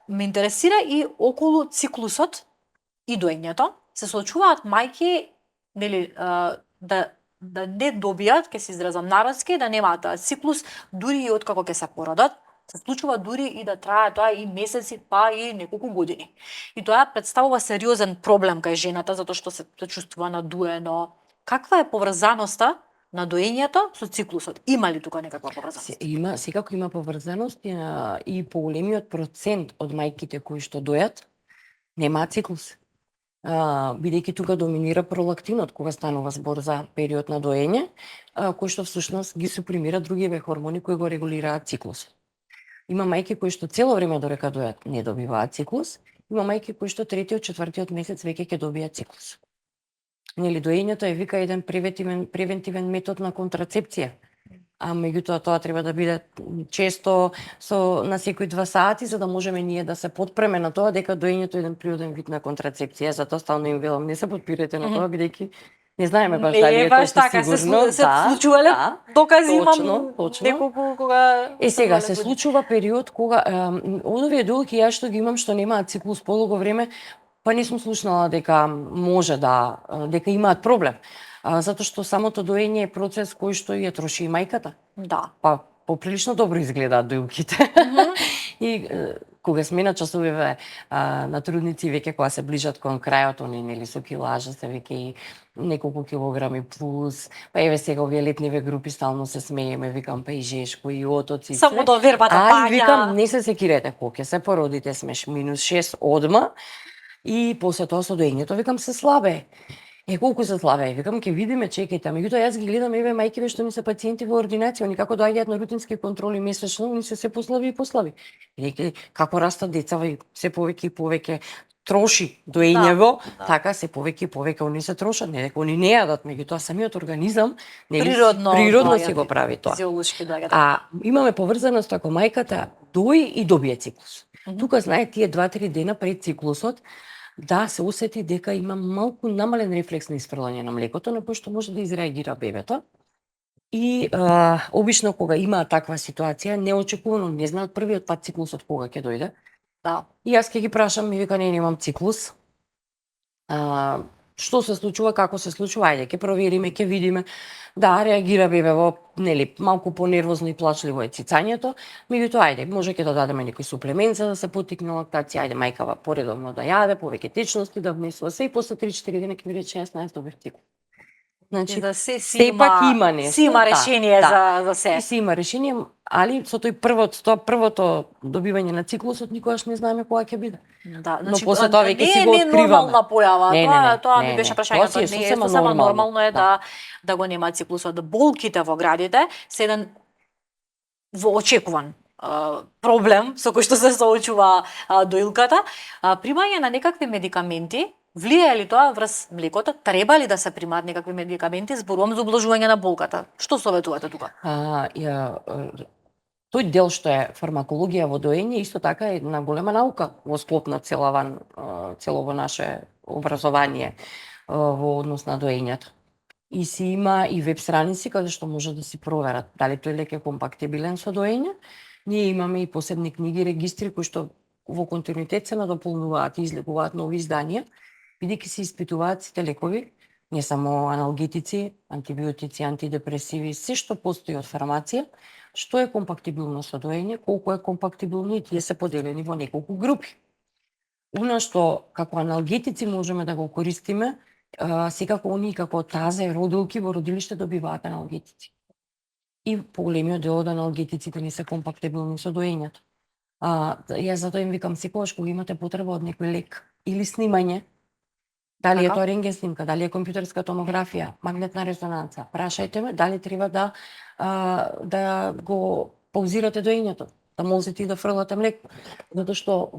Ме интересира и околу циклусот и доењето. Се случуваат мајки, нели, да не добијат, ќе се изразам народски, да немаат циклус дури и откако ќе се породат. Се случува дури и да трае тоа и месеци, па и неколку години. И тоа представува сериозен проблем кај жената, затоа што се чувствува надуено. Каква е поврзаноста на доењето со циклусот? Има ли тука некаква поврзаност? Има, секако има поврзаност и поголемиот процент од мајките кои што дојат немаат циклус. Бидејќи тука доминира пролактинот кога станува збор за период на доење, кој што всушност ги супримира другиве хормони кои го регулираат циклусот. Има мајки кои што цело време дорека дојат не добиваат циклус, има мајки кои што третиот, четвртиот месец веќе ќе добијат циклус. Нели доењето е вика еден превентивен метод на контрацепција. А меѓутоа тоа треба да биде често на секои 2 сати за да можеме ние да се потпреме на тоа дека доењето е еден природен вид на контрацепција. Затоа стално им велам не се потпирате на тоа бидејќи не знаеме баш дали е тоа сигурно. Се случувале докази имам точно. неколку кога сега се случува период кога од овие долги јас што ги имам што немаат циклус подолго време, па не сум слушнала дека може дека имаат проблем. Затоа што самото доење е процес кој што ја троши и мајката. Да. Па поприлично добро изгледаат дојуките. И кога сме на часовиве на трудници веќе кога се ближат кон крајот, они нели со килажа се веќе и неколку килограми плюс. Па еве сега овие летниве групи стално се смееме, викам па и Жешко и Отоци. Само до вербата паѓа. Викам не се секирете кога ќе се породите смеш -6 одма и после тоа со доењето викам се слабе. Колку се слабе, викам ќе видиме, чекајте. Меѓутоа јас ги гледам еве мајкиве што ми се пациенти во ординација, они како доаѓаат на рутински контроли месечно, они се послаби и послаби. Бидејќи како растат децава и се повеќе и повеќе троши доењево, така се повеќе и повеќе они се трошат, не дека они не јадат, меѓутоа самиот организам нели природно си го прави тоа. Физиолошки доаѓа. Имаме поврзаност ако мајката дои и добие циклус. Тука знае тие 2-3 дена пред циклусот да се осети дека има малку намален рефлекс на isфрлање на млекото, на кој што може да изреагира бебето. И обично кога има таква ситуација, неочекувано не знаат првиот пат циклусот кога ќе дојде. Да. И јас ќе ги прашам, ми вика немам циклус. Што се случува, како се случува, ајде ќе провериме, ќе видиме. Да, реагира бебево, нели, малку понервозно и плачливо е цицањето, меѓутоа ајде, може ќе да дадеме некој суплемент за да се поттикне лактација, ајде мајкава поредовно да јаде, повеќе течности да внесува се и после 3-4 дена ќе ми рече јас добив циклус. Значи, да сепак има нешто. Си има решение за се. Си има решение, али со првото добивање на циклусот никогаш не знаеме кога ќе биде. Да, но после тоа веќе си го откриваме. Не е нормална појава, тоа ми беше прашањето. Не е сосема нормално е да го нема циклусот. Болките во градите се еден воочекуван проблем со кој што се соочува доилката. Примање на некакви медикаменти, влијае ли тоа врз млекото? Треба ли да се примаат некакви медикаменти? Зборувам за ублагување на болката. Што советувате тука? Тој дел што е фармакологија во доење исто така е една голема наука во склоп на целово наше образование во однос на доењето. И си има и веб страници каде што може да си проверат дали тој лек е компактибилен со доење. Ние имаме и посебни книги, регистри кои што во континуитет се надополнуваат и излегуваат нови изданија, бидејќи се испитуваат сите лекови, не само аналгетици, антибиотици, антидепресиви, се што постои од фармација, што е компактибилно со доење, колку е компактибилно и тие се поделени во неколку групи. Она што како аналгетици можеме да го користиме, секако оние како тазе, родилки во родилиште добиваат аналгетици. И поголемиот дел од аналгетиците не се компактибилни со доењето. Јас затоа им викам секогаш кога имате потреба од некој лек или снимање, дали е тоа рентген снимка, дали е компјутерска томографија, магнетна резонанца, прашајте ме дали треба да го паузирате доењето, да можете и да фрлате млеко, затоа што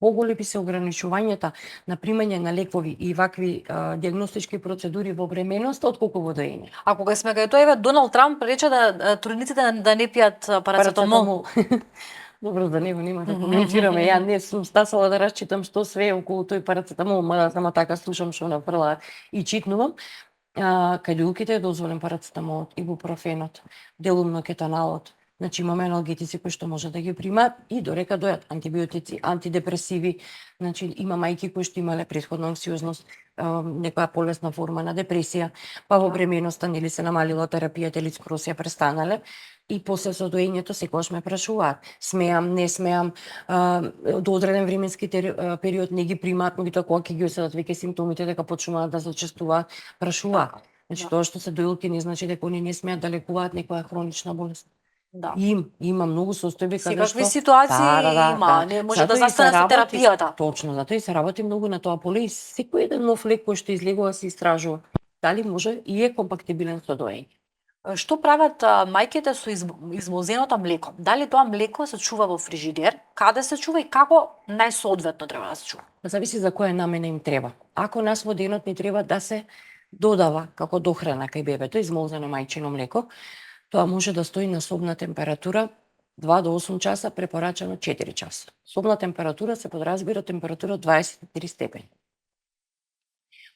поголеми се ограничувањата на примање на лекови и вакви диагностички процедури во бременоста отколку во доење. А кога сме кај тоа, Доналд Трамп рече да трудниците да не пијат парацетамол. Добро, за него нема да коментираме. Ја не сум стасала да расчитам што све е околу тој парацетамол, мада само така слушам што нафрла и читнувам. Кај луѓето е дозволен парацетамолот, ибупрофенот, делумно кетаналот. Значи имаме аналгетици кои што може да ги примаат и дорека дојат антибиотици, антидепресиви. Значи има мајки кои што имале претходно анксиозност, некоја полесна форма на депресија, па во бременоста нели се намалила терапијата или скоро се ја престанале. И после со доењето секогаш ме прашуваат, смеам, не смеам, до одреден временски период не ги примаат, меѓутоа кога ќе ги осетат веќе симптомите дека почнуваат да се учествуваат, прашуваат. Значи тоа што се доилки не значи дека они не смеат да лекуваат некоја хронична болест. Да. Има многу состојби каде што Секакви ситуации има, не може да застане со терапијата. Точно, затоа и се работи многу на тоа поле и секој еден нов лек кој што излегува се истражува. Дали може и е компактибилен со доење. Што прават мајките со измолзеното млеко? Дали тоа млеко се чува во фрижидер? Каде се чува и како најсоодветно треба да се чува? Зависи за која намена им треба. Ако нас во денот ни треба да се додава како дохрана кај бебето измолзено мајчино млеко, тоа може да стои на собна температура 2 до 8 часа, препорачано 4 часа. Собна температура се подразбира температура од 23 степени.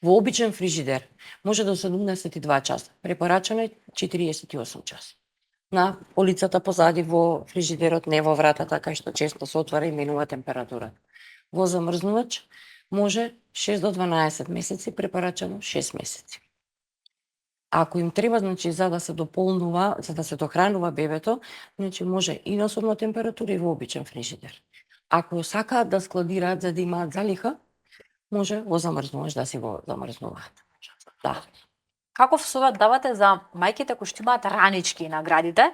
Во обичен фрижидер може до 72 часа, препорачано е 48 часа. На полицата позади во фрижидерот, не во вратата, кај што често се отвара и менува температура. Во замрзнувач може 6 до 12 месеци, препорачано 6 месеци. Ако им треба, значи, за да се дополнува, за да се дохранува бебето, значи може и на собна температура и во обичен фрижидер. Ако сакаат да складираат за да имаат залиха, може во замрзнувач да си го замрзнуваат. Да. Каков совет давате за мајките кои што имаат ранички на градите?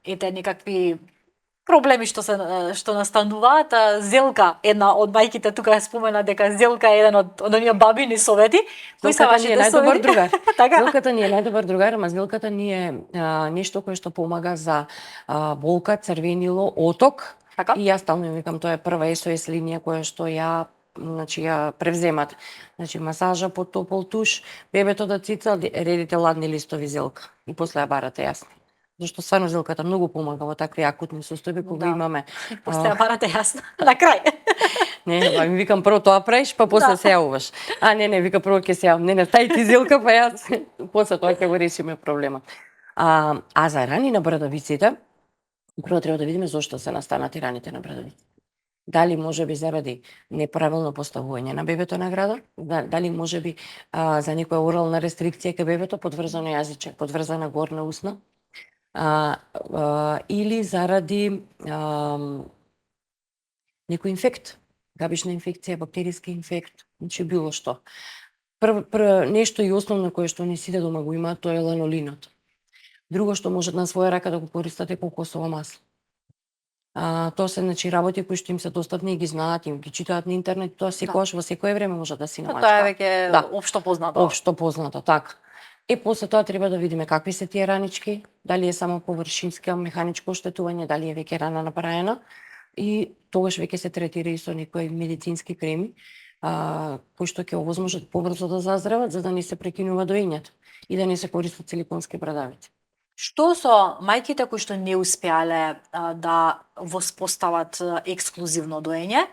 Ете некакви проблеми што настануваат. Зелка, една од мајките тука спомена дека Зелка е еден од оние бабини совети. Кои се вашите најдобар другар. Така? Зелката ни е најдобар другар, ама зелката ни е нешто кое што помага за болка, црвенило, оток. Така? И јас стално викам, тоа е прва SOS линија која што ја превземат. Значи масажа под топол туш, бебето да цица, редите ладни листови зелка и после ја барате јасни. Зашто стварно зелката многу помага во такви акутни состојби кога имаме. После ја барате јасно. На крај. Не, ми викам прво тоа правиш, па после се јавуваш. Не, вика прво ќе се јавам. Не, тај ти зелка, па јас после тоа ќе го решиме проблемот. А за рани на брадавиците, прво треба да видиме зошто се настанати раните на брадавиците. Дали може би заради неправилно поставување на бебето на града, дали може би за некоја орална рестрикција кај бебето, подврзано јазиче, подврзана горна усна, или заради некој инфект, габична инфекција, бактериски инфект, значи било што. Нешто и основно кое што не сите дома го имаат, тоа е ланолинот. Друго што може на своја рака да го користате кокосово масло. Тоа се значи работи кои што им се достапни и ги знаат, им ги читаат на интернет, тоа секогаш во секое време може да си намачка. Тоа е веќе општо познато. Општо познато, така. После тоа треба да видиме какви се тие ранички, дали е само површинска механичко оштетување, дали е веќе рана направена и тогаш веќе се третира и со некои медицински креми, кои што ќе овозможат побрзо да заздрават за да не се прекинува доењето и да не се користат силиконски брадавици. Што со мајките кои што не успеале да воспостават ексклузивно доење,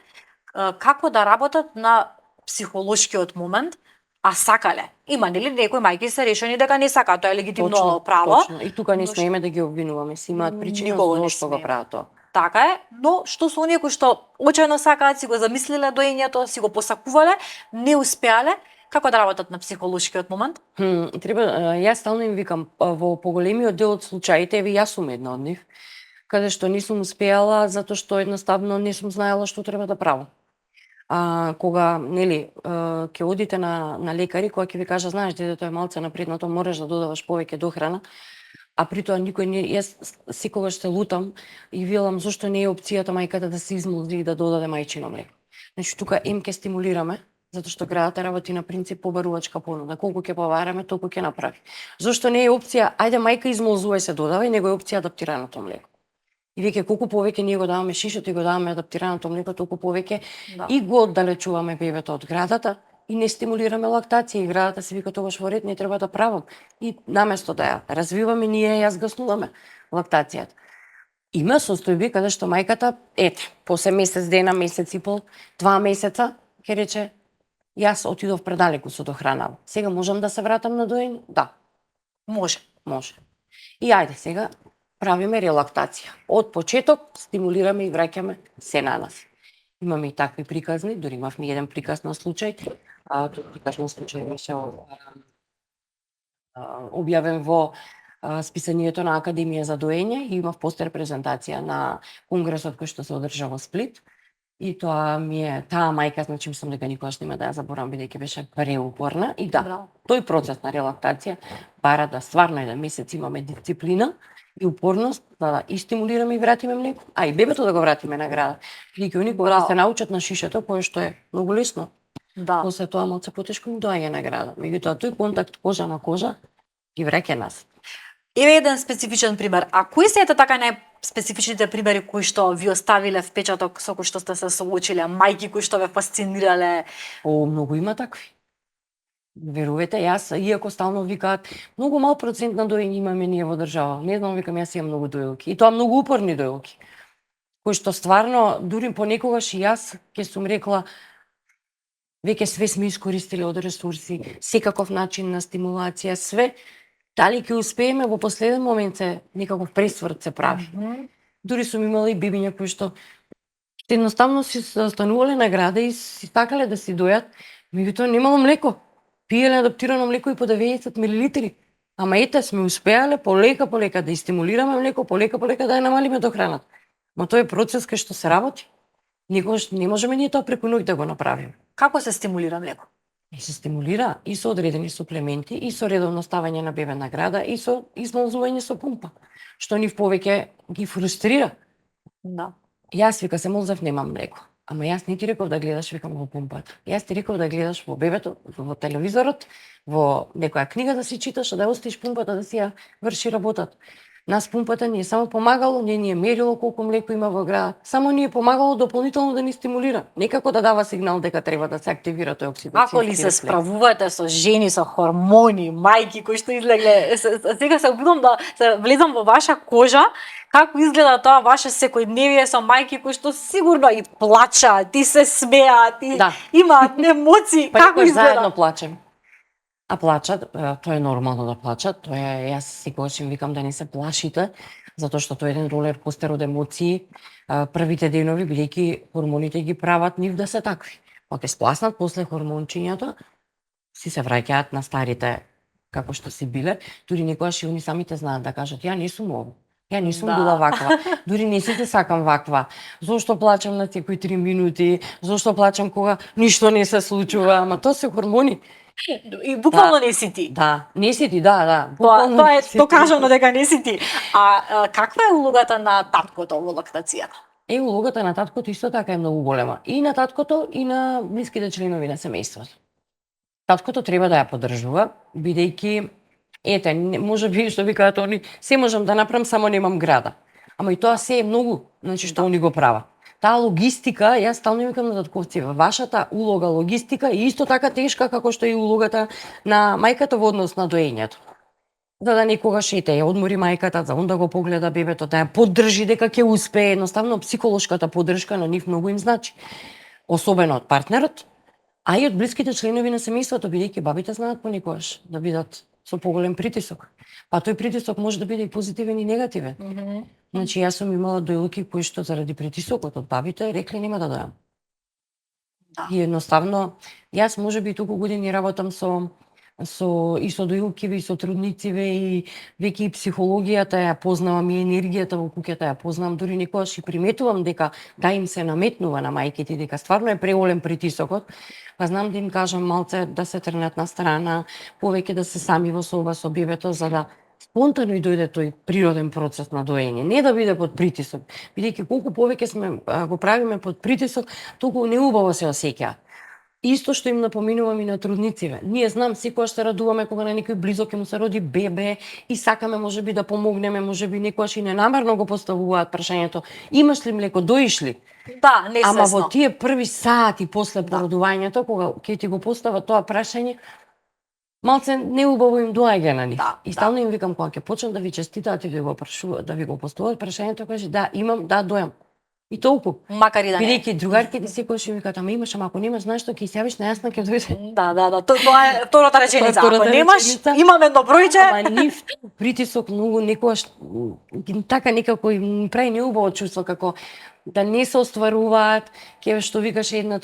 како да работат на психолошкиот момент, а сакале? Има нели некои мајки се решени дека не сакаат, тоа е легитимно право. Точно, и тука не смееме да ги обвинуваме, си имаат причина зошто го прават тоа. Така е, но што со оние кои што очајно сакаат, си го замислиле доењето, си го посакувале, не успеале, како да работат на психолошкиот момент? Јас стално им викам, во поголемиот дел од случаите, еве јас сум една од нив, каде што не сум успеала затоа што едноставно не сум знаела што треба да правам. Кога нели ќе одите на лекари, кога ќе ви кажа знаеш детето е малце напреднато, мораш да додаваш повеќе дохрана, а при тоа никој не, јас секогаш се лутам и велам зошто не е опцијата мајката да се измолзи и да додаде мајчино млеко. Значи тука ќе стимулираме, затоа што градата работи на принцип побарувачка понуда. Колку ќе побараме, толку ќе направи. Зошто не е опција, ајде мајка измолзувај се додава и него е опција адаптираното млеко. И веќе колку повеќе ние го даваме шишото и го даваме адаптираното млеко, толку повеќе и го оддалечуваме бебето од градата и не стимулираме лактација и градата се вика тогаш во ред не треба да правам. И наместо да ја развиваме, ние ја згаснуваме лактацијата. Има состојби каде што мајката, после месец дена, месец и пол, 2 месеца, ќе рече, јас отидов предалеку со дохранава. Сега можам да се вратам на доење? Да, Може. може. И ајде сега правиме релактација. Од почеток стимулираме и враќаме се на нас. Имаме и такви приказни, дури имавме еден приказ на случај, тој приказ на случај беше објавен во списанието на Академија за доење и имав постер презентација на конгресот кој што се одржа во Сплит. И тоа ми е, таа мајка, значи мислам дека никогаш нема да ја заборавам бидејќи беше преупорна и да, Браво. тој процес на релактација бара да стварно еден месец имаме дисциплина и упорност да и стимулираме и вратиме млеко, а и бебето да го вратиме на града. Бидејќи они кога да се научат на шишето, кое што е многу лесно, Да. после тоа малце потешко им доаѓа на града. Меѓутоа тој контакт кожа на кожа ги враќа нас. Еве еден специфичен пример. А кои се ете така најспецифичните примери кои што ви оставиле впечаток со кои што сте се соочиле, мајки кои што ве фасцинирале? Многу има такви. Верувате, јас, иако стално викаат, многу мал процент на доење имаме ние во држава. Не знам, викам, јас имам многу дојлки. И тоа многу упорни дојлки. Кои што стварно, дури понекогаш и јас ќе сум рекла, веќе све сме искористиле од ресурси, секаков начин на стимулација, све. Дали ќе успееме во последен момент се некаков пресврт се прави. Дури сум имала и бебиња кои што едноставно си станувале на града и си сакале да си дојат, меѓутоа немало млеко. Пиеле адаптирано млеко и по 90 милилитри. Ама ете, сме успеале полека да стимулираме млеко, полека да ја намалиме дохраната. Но тоа е процес кај што се работи. Никогаш не можеме ние тоа преку ноќ да го направиме. Како се стимулира млеко? И се стимулира и со одредени суплементи, и со редовно ставање на бебе на града, и со измолзување со пумпа, што нив повеќе ги фрустрира. Да. Јас вика се молзав немам млеко. Ама јас не ти реков да гледаш викам во пумпата. Јас ти реков да гледаш во бебето, во телевизорот, во некоја книга да си читаш, а да оставиш пумпата да си ја врши работата. Нас пумпата ни е само помагало, не ни е мерило колку млеко има во град, само ни е помагало дополнително да ни стимулира, некако да дава сигнал дека треба да се активира тој окситоцин. Ако ли се справувате со жени со хормони, мајки кои што излегле, сега се обидам да се влезам во ваша кожа, како изгледа тоа ваше секојдневие со мајки кои што сигурно и плачаат, и се смеат, и Да. имаат емоции, како изгледа? Заедно плачем. А плачат, тоа е нормално да плачат, тоа е, јас секогаш им викам да не се плашите, затоа што тоа е еден ролер костер од емоции, првите денови, бидејќи хормоните ги прават нив да се такви. Па ќе спласнат после хормончињата, си се враќаат на старите како што си биле, дури некогаш и они самите знаат да кажат, ја не сум ово. Ја не сум Да. била ваква, дури не се сакам ваква. Зошто плачам на секои 3 минути, зошто плачам кога ништо не се случува, ама тоа се хормони. И буквално не си ти. Да, не си ти, да. Тоа е не си ти. докажано дека не си ти. А каква е улогата на таткото во лактацијата? Улогата на таткото исто така е многу голема. И на таткото, и на блиските членови на семејството. Таткото треба да ја поддржува, бидејќи може би што викаат они, се можам да направам, само немам града. Ама и тоа се е многу, значи што они го прават. Таа логистика, јас стално викам на татковците, вашата улога логистика е исто така тешка како што е улогата на мајката во однос на доењето. Да некогаш ја одмори мајката, за онда го погледа бебето, да ја поддржи дека ќе успее, едноставно психолошката поддршка на нив многу им значи. Особено од партнерот, а и од блиските членови на семејството, бидејќи бабите знаат понекогаш да бидат со поголем притисок. Па тој притисок може да биде и позитивен и негативен. Значи јас сум имала дојлки кои што заради притисокот од бабите рекле нема да дојам. Да. И едноставно јас можеби толку години работам со дојлкиве и со труднициве и веќе и психологијата ја познавам и енергијата во куќата ја познавам, дури некогаш и приметувам дека да им се наметнува на мајките дека стварно е преголем притисокот, па знам да им кажам малце да се трнат на страна, повеќе да се сами во соба со бебето за да спонтано и дојде тој природен процес на доење, не да биде под притисок, бидејќи колку повеќе сме го правиме под притисок, толку неубаво се осеќаат. Исто што им напоминувам и на труднициве. Ние знам секогаш се радуваме кога на некој близок ќе му се роди бебе и сакаме можеби да помогнеме, можеби некогаш и ненамерно го поставуваат прашањето: имаш ли млеко, доиш ли? Да, несвесно. Ама во тие први сати после породувањето, кога ќе ти го постава тоа прашање, малце неубаво им доаѓа на нив. Да, И стално им викам кога ќе почнат да ви честитаат и да го прашуваат, да ви го поставуваат прашањето, каже да, имам, да, дојам. И толку. Макар и да не. Бидејќи другарките секогаш ми викаат, ама имаш, ама ако немаш, знаеш што ќе се јавиш на јасна ќе дојде. Да. Тоа е втората реченица. Тоа е Ако втората немаш, реченица. имам едно бројче. Ама нив притисок многу некогаш така некако им прави неубаво чувство како да не се остваруваат, ќе што викаше една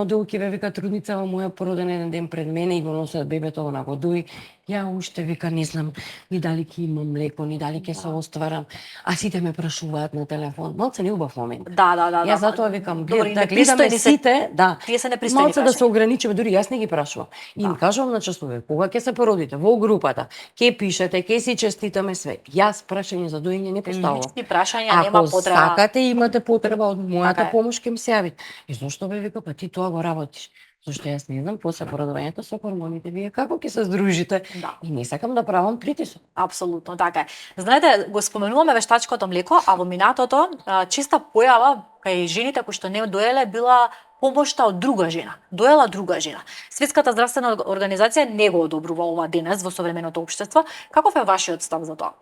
од улки вика трудницава моја породен еден ден пред мене и го носат бебето на годуи. Ја уште вика не знам ни дали ќе имам млеко, ни дали ќе се остварам, а сите ме прашуваат на телефон. Малце неубав момент. Да. Јас затоа викам, Добри, да гледаме сите, да. Тие се непристојни Малце да прашања. се ограничиме, дури јас не ги прашувам. И им кажувам на часове, кога ќе се породите во групата, ќе пишете, ќе си честитаме све. Јас прашање за доење не поставувам. Лични прашања нема Ако потреба. сакате и имате потреба од Така мојата е. помош, ќе ми се јавите. И зошто бе вика, па ти тоа го работиш? Зошто јас не знам, после породувањето со хормоните, вие како ќе се здружите? Да. И не сакам да правам притисок. Апсолутно, така е. Знаете, го споменуваме вештачкото млеко, а во минатото чиста појава кај жените кои што не доеле била помошта од друга жена. Доела друга жена. Светската здравствена организација не го одобрува ова денес во современото општество. Каков е вашиот став за тоа?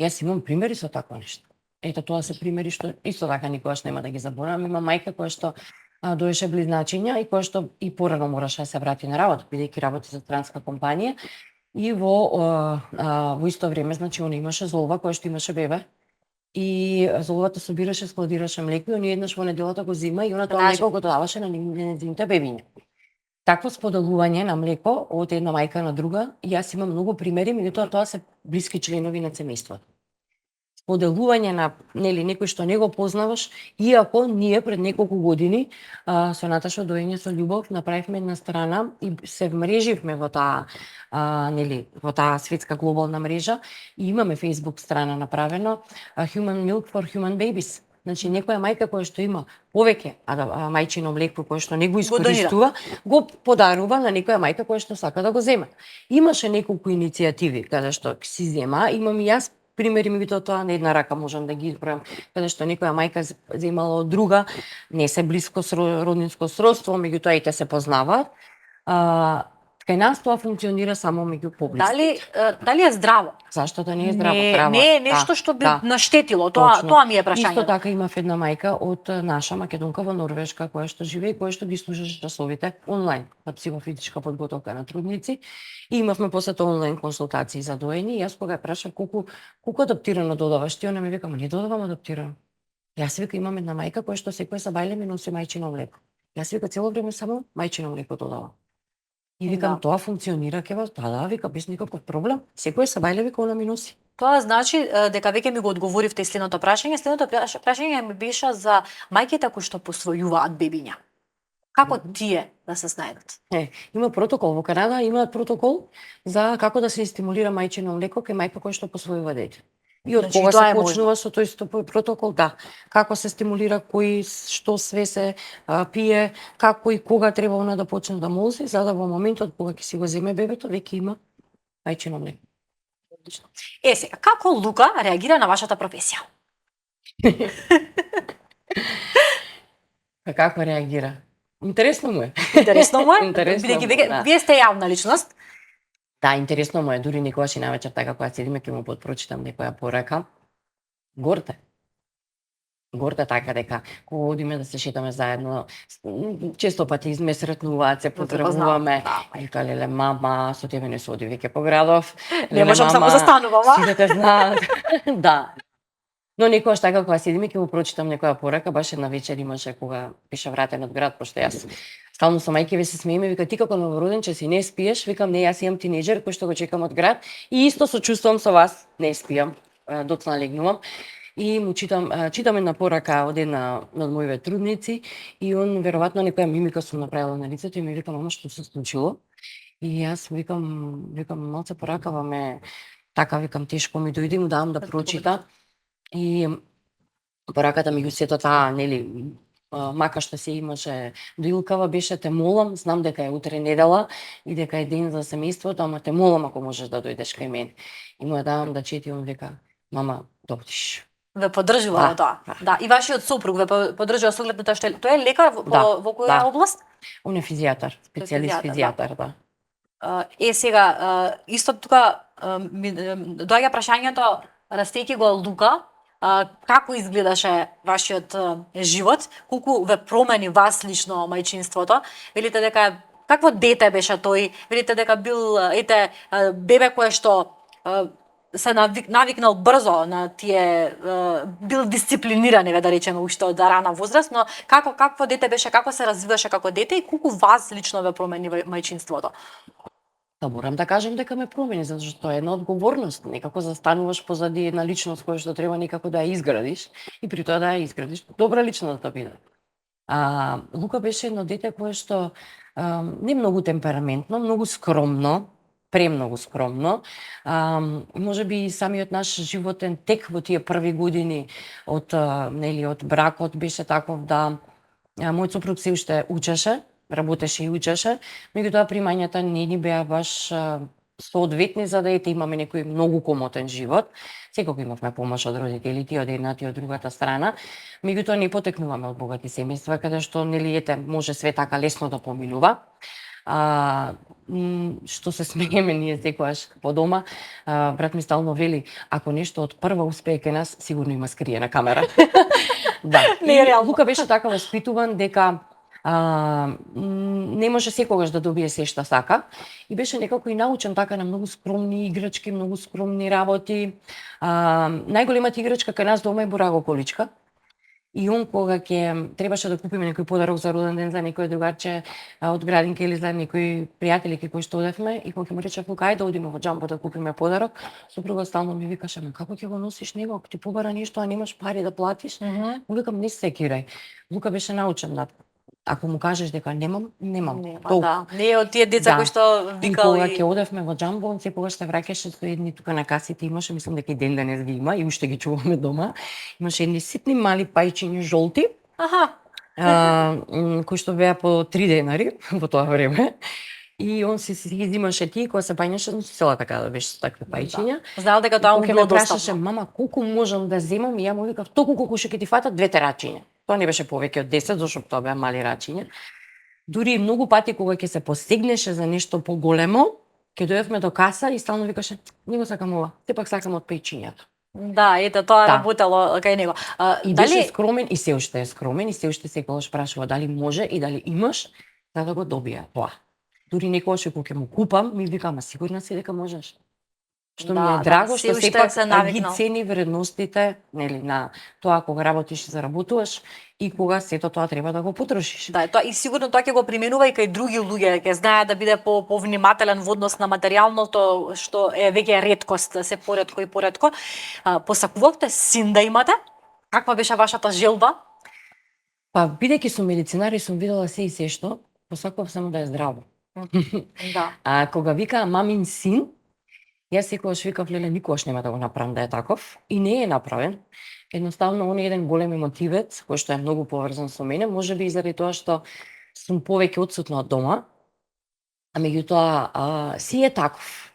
Јас имам примери со такво нешто. Ето тоа се примери што исто така никогаш нема да ги заборавам. Има мајка која што доеше близначиња и која што и порано мораше да се врати на работа, бидејќи работи за транска компанија. И во исто време, значи, она имаше золва која што имаше бебе. И золвата собираше, складираше млеко и оние еднаш во неделата го зима и она тоа млеко го даваше на нејзините бебиња. Такво споделување на млеко од една мајка на друга, јас имам многу примери, меѓутоа тоа се блиски членови на семејството. Споделување на некој што не го познаваш, иако ние пред неколку години со Наташа доење со љубов направивме една страна и се вмреживме во таа во таа светска глобална мрежа и имаме Facebook страна направено Human Milk for Human Babies. Значи некоја мајка која што има повеќе мајчино млеко кое што не го искористува, го подарува на некоја мајка која што сака да го зема. Имаше неколку иницијативи каде што си зема, имам и јас примери, меѓутоа тоа на една рака можам да ги избројам, каде што некоја мајка земала од друга, не се блиско роднинско сродство, меѓутоа и те се познаваат. Кај нас тоа функционира само меѓу поблисни. Дали е здраво? Зашто да не е здраво? Не е нешто што би наштетило, тоа ми е прашање. Исто така имав една мајка од наша македонка во Норвешка која што живее и која што ги слушаше часовите онлайн на психофизичка подготовка на трудници и имавме после тоа онлайн консултации за доење и јас кога ја прашав колку адаптирано додаваш ти, она ми вика, не додавам адаптирано. Јас вика имам една мајка која што секој сабајле ми носи мајчино млеко. Јас вика цело време само мајчино млеко додавам. И викам, тоа функционира ке вас, да, вика, без никаков проблем. Секој сабајле вика, она ми носи. Тоа значи дека веќе ми го одговоривте и следното прашање. Следното прашање ми беше за мајките кои што посвојуваат бебиња. Како тие да се снајдат? Има протокол во Канада, имаат протокол за како да се стимулира мајчино млеко кај мајка која што посвојува дете. И од кога се почнува со тој протокол, да. Како се стимулира, кој што све се пие, како и кога треба она да почне да молзи, за да во моментот кога ќе си го земе бебето, веќе има мајчино млеко. Одлично. Сега, како Лука реагира на вашата професија? Како реагира? Интересно му е. Интересно му е? Интересно Бидејќи вие сте јавна личност. Да, интересно му е, дури некогаш и навечер така кога седиме ќе му подпрочитам некоја порака. Горте така дека кога одиме да се шетаме заедно, често пати изме сретнуваат, се поздравуваме. Вика, леле мама, со тебе не се оди веќе по градов. Не можам само застанувам, а? Сите те знаат. Да. Но некогаш така кога седиме ќе му прочитам некоја порака, баш една вечер имаше кога беше вратен од град, пошто јас стално со мајкеве се смееме, вика ти како новороденче си не спиеш, викам не, јас имам тинеџер кој што го чекам од град и исто се чувствувам со вас, не спијам, доцна легнувам. И му читам една порака од една од моите трудници и он веројатно некоја мимика сум направила на лицето и ми вика мама што се случило. И јас викам малце поракава ме така, викам тешко ми дојде, му давам да прочита. И пораката ми сето таа, нели, мака што се имаше доилкава беше те молам, знам дека е утре недела и дека е ден за семејството, ама те молам ако можеш да дојдеш кај мене. И му ја давам да чети, он вика, мама, да одиш. Ве поддржува во тоа. Да, и вашиот сопруг ве поддржува со оглед на тоа што тој е лекар во која област? Он е физијатар, специјалист физијатар, да. Сега, исто тука ми доаѓа прашањето, растејќи го Лука, како изгледаше вашиот живот, колку ве промени вас лично мајчинството? Велите дека какво дете беше тој? Велите дека бил бебе кое што се навикнал брзо на тие, бил дисциплиниран, да речеме, уште од рана возраст, но какво дете беше, како се развиваше како дете и колку вас лично ве промени мајчинството? Да, морам да кажам дека ме промени, затоа што е една одговорност. Некако застануваш позади една личност која што треба некако да ја изградиш и при тоа да ја изградиш добра личност да биде. Лука беше едно дете кое што не многу темпераментно, многу скромно, премногу скромно. Можеби и самиот наш животен тек во тие први години од бракот беше таков да мојот сопруг се уште учеше, работеше и учеше, меѓутоа примањата не ни беа баш соодветни за да имаме некој многу комотен живот. Секако имавме помош од родителите, од едната и од другата страна, меѓутоа не потекнуваме од богати семејства, каде што може све така лесно да поминува. Што се смееме ние секогаш по дома, брат ми стално вели, ако нешто од прва успее кај нас, сигурно има скриена камера. Да. Лука беше така воспитуван дека не може секогаш да добие се што сака и беше некако и научен така на многу скромни играчки, многу скромни работи. Најголемата играчка кај нас дома е бураго количка. И он кога ќе требаше да купиме некој подарок за роден ден за некој другарче од градинка или за некој пријатели кој што одевме и кога ќе му речев Лука ајде да одиме во Џамбо да купиме подарок, сопругот стално ми викаше ме како ќе го носиш него, ако ти побара нешто а немаш пари да платиш. Му викам не се секирај. Лука беше научен да ако му кажеш дека немам. Да, не е од тие деца кои што викал и кога ќе одевме во Џамбо, он секогаш се враќаше со едни тука на касите, имаше, мислам дека и ден денес ги има и уште ги чуваме дома. Имаше едни ситни мали пајчиња жолти. Кои што беа по 3 денари во тоа време. И он си изимаше тие кога се бањаше, села така да беше со такви пајчиња. Знаел дека тоа му било достапно. Прашаше мама колку можам да земам и ја му викав толку колку што ќе ти фатат 2 рачиња. Тоа не беше повеќе од 10, зашто тоа беа мали рачиња. Дури многу пати кога ќе се постигнеше за нешто поголемо, ќе дојдевме до каса и стално викаше не го сакам ова, сепак сакам од пајчињата. Да, ето тоа работело кај него. И беше скромен и се уште е скромен и се уште секогаш прашува дали може и дали имаш за да го добие тоа. Дури некогаш кога ќе му купам, ми вика, ама сигурна си дека можеш. Што ми е драго, што сепак ги цени вредностите, нели, на тоа кога работиш и заработуваш и кога сето тоа треба да го потрошиш. Да, тоа и сигурно тоа ќе го применува и кај други луѓе, ќе знае да биде повнимателен во однос на материјалното, што е веќе реткост, се поретко и поретко. Посакувавте син да имате? Каква беше вашата желба? Па, бидејќи сум медицинар и сум видела се и се што, посакував само да е здраво. Да. Кога вика мамин син, јас секогаш викав, леле, никогаш нема да го направам да е таков. И не е направен. Едноставно, он е еден голем емотивец, кој што е многу поврзан со мене, можеби и заради тоа што сум повеќе отсутна од дома. А меѓутоа, си е таков.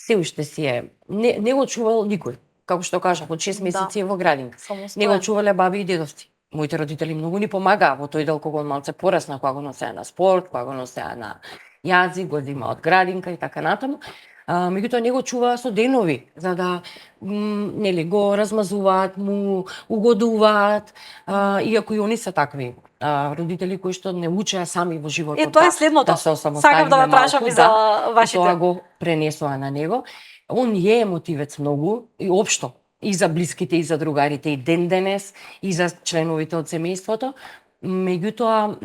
Се уште си е. Не го чувал никој. Како што кажав, од 6 месеци е во градинка. Не го чувале баби и дедовци. Моите родители многу ни помагаа во тој дел кога он малце порасна, кога го носеа на спорт, кога го носеа на јазик, го зема од градинка и така натаму. Меѓутоа не го чуваа со денови, за да нели го размазуваат, му угодуваат, иако и они се такви родители кои што не учеа сами во животот. Тоа е следното. Да се осамосталиме. Сакам да ве прашам и за вашите. Тоа го пренесоа на него. Он е емотивец многу и општо и за блиските и за другарите и ден денес и за членовите од семејството. Меѓутоа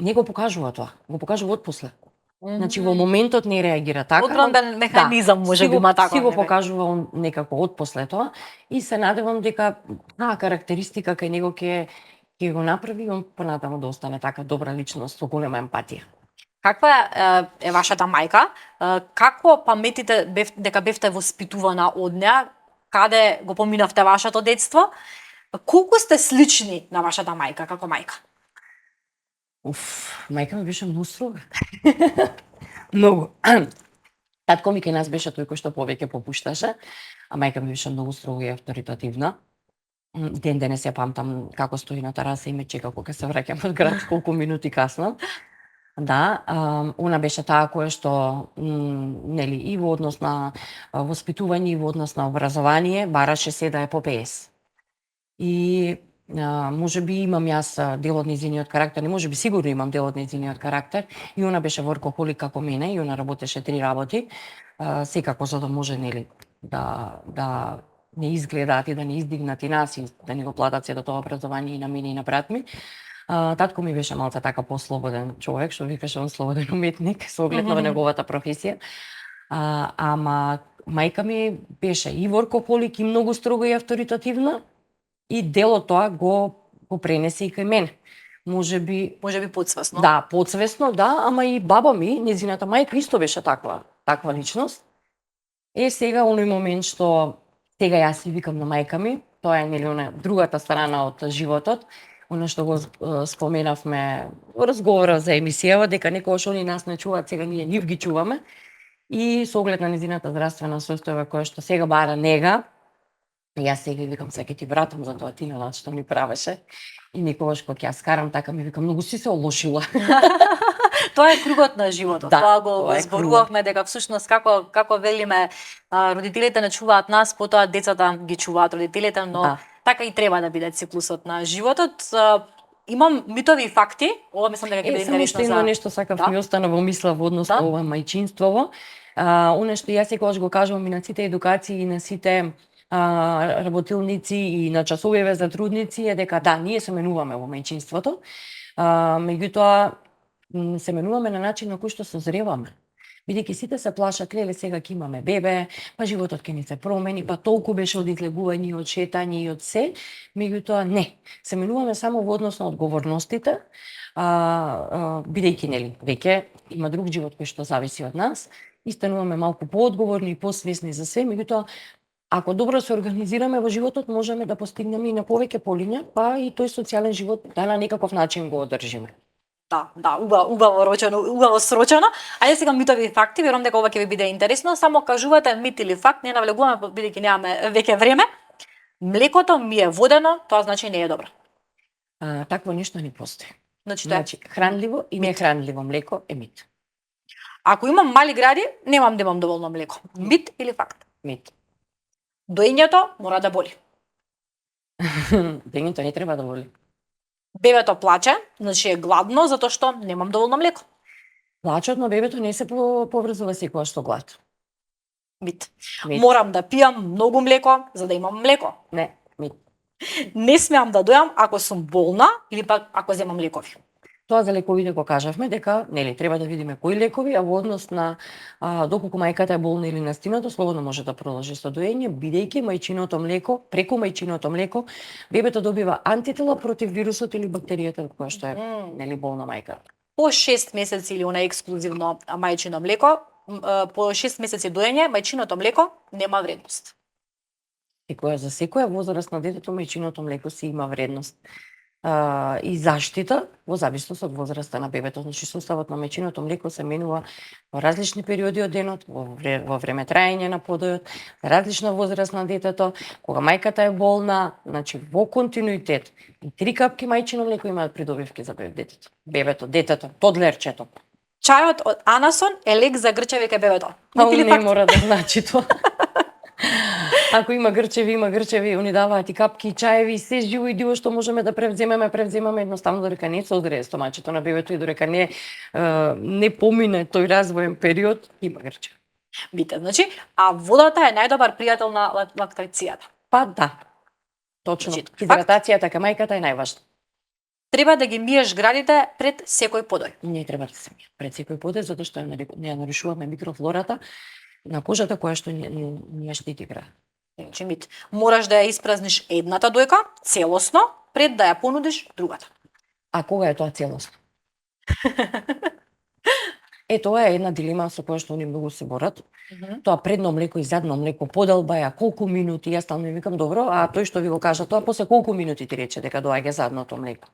не го покажува тоа. Го покажува отпосле. Значи во моментот не реагира така. Одбранбен механизам може би има така. Си го покажува он некако отпосле тоа и се надевам дека карактеристика кај него ќе го направи он понатаму да остане така добра личност со голема емпатија. Каква е вашата мајка? Како паметите дека бевте воспитувана од неа? Каде го поминавте вашето детство? Колку сте слични на вашата мајка како мајка? Мајка ми беше многу строга. Многу. Татко ми кај нас беше тој кој што повеќе попушташе, а мајка ми беше многу строга и авторитативна. Ден денес ја памтам како стои на тераса и ме чека кога се враќам од град, колку минути каснам. Да, она беше таа која што нели и во однос на воспитување и во однос на образование бараше се да е по ПС. И можеби имам јас дел од нејзиниот карактер, не можеби сигурно имам дел од нејзиниот карактер, и она беше воркохолик како мене и она работеше 3 работи, секако за да може нели да не изгледаат и да не издигнат и нас и да не го платат сето тоа образование и на мене и на брат ми. Татко ми беше малце така послободен човек, што викаше он слободен уметник со оглед на неговата професија. Ама мајка ми беше и воркохолик и многу строго и авторитативна и дел од тоа го пренесе и кај мене. Можеби подсвесно. Да, подсвесно, да, ама и баба ми, нејзината мајка исто беше таква личност. Сега оној момент што сега јас си викам на мајка ми, тоа е нели она другата страна од животот, она што го споменавме во разговорот за емисијава, дека некогаш они нас не чуваат, сега ние нив ги чуваме. И со оглед на нејзината здравствена состојба која што сега бара нега, јас сега викам сега ти братам за тоа ти на што ми правеше. И никогаш кога ќе ја скарам така ми викам многу си се олошила. Тоа е кругот на животот. Да, тоа го зборувавме дека всушност како велиме родителите не чуваат нас, потоа децата ги чуваат родителите, но така и треба да биде ciklусот на животот. Имам митови и факти, ова мислам дека ќе биде интересно за. Само нешто сакав ми остана во мисла во однос на ова мајчинство. Оно што јас секогаш го кажувам и на сите едукации и на сите работилници и на часовиве за трудници е дека да, ние се менуваме во мајчинството, меѓутоа се менуваме на начин на кој што созреваме. Бидејќи сите се плашат, леле сега ќе имаме бебе, па животот ќе ни се промени, па толку беше од излегување, од шетање и од се, меѓутоа не. Се менуваме само во однос на одговорностите, бидејќи нели веќе има друг живот кој што зависи од нас, и стануваме малку поодговорни и посвесни за се, меѓутоа ако добро се организираме во животот, можеме да постигнеме и на повеќе полиња, па и тој социјален живот да на некаков начин го одржиме. Да, убаво рочено, убаво срочено. Ајде сега митови и факти, верувам дека ова ќе ви биде интересно. Само кажувате мит или факт, не навлегуваме бидејќи немаме веќе време. Млекото ми е водено, тоа значи не е добро. Такво нешто не постои. Значи хранливо и нехранливо млеко е мит. Ако имам мали гради, немам да имам доволно млеко. Мит или факт? Мит. Доењето мора да боли. Доењето не треба да боли. Бебето плаче, значи е гладно затоа што немам доволно млеко. Плачот на бебето не се поврзува секогаш со глад. Мит. Морам да пијам многу млеко за да имам млеко. Не, мит. Не смеам да дојам ако сум болна или пак ако земам лекови. Тоа за лековите го кажавме дека нели треба да видиме кои лекови, а во однос на доколку мајката е болна или настината, слободно може да продолжи со доење, бидејќи мајчиното млеко, преку мајчиното млеко, бебето добива антитела против вирусот или бактеријата која што е нели болна мајка. По 6 месеци или она ексклузивно мајчино млеко, по 6 месеци доење, мајчиното млеко нема вредност. За секоја возраст на детето мајчиното млеко си има вредност. И заштита во зависност од возраста на бебето. Значи составот на мајчиното млеко се менува во различни периоди од денот, во време траење на подојот, различна возраст на детето, кога мајката е болна, значи во континуитет. И 3 капки мајчино млеко имаат придобивки за детето, тодлерчето. Чајот од анасон е лек за грчеви кај бебето. Не мора да значи тоа. Ако има грчеви, они даваат и капки, и чаеви, и се живо и диво што можеме да превземеме едноставно додека не се одре стомачето на бебето и додека не помине тој развоен период, има грчеви. Бите, значи, а водата е најдобар пријател на лактацијата. Па да. Точно. Хидратацијата кај мајката е најважна. Треба да ги миеш градите пред секој подој. Не треба да се мие пред секој подој, затоа што не нарушуваме микрофлората на кожата која што ни ја штити град. Значи, мораш да ја испразниш едната дојка целосно пред да ја понудиш другата. А кога е тоа целосно? Тоа е една дилема со која што они многу се борат. Тоа предно млеко и задно млеко, подалба ја, колку минути, јас стално викам добро, а тој што ви го кажа тоа, после колку минути ти рече дека доаѓа задното млеко.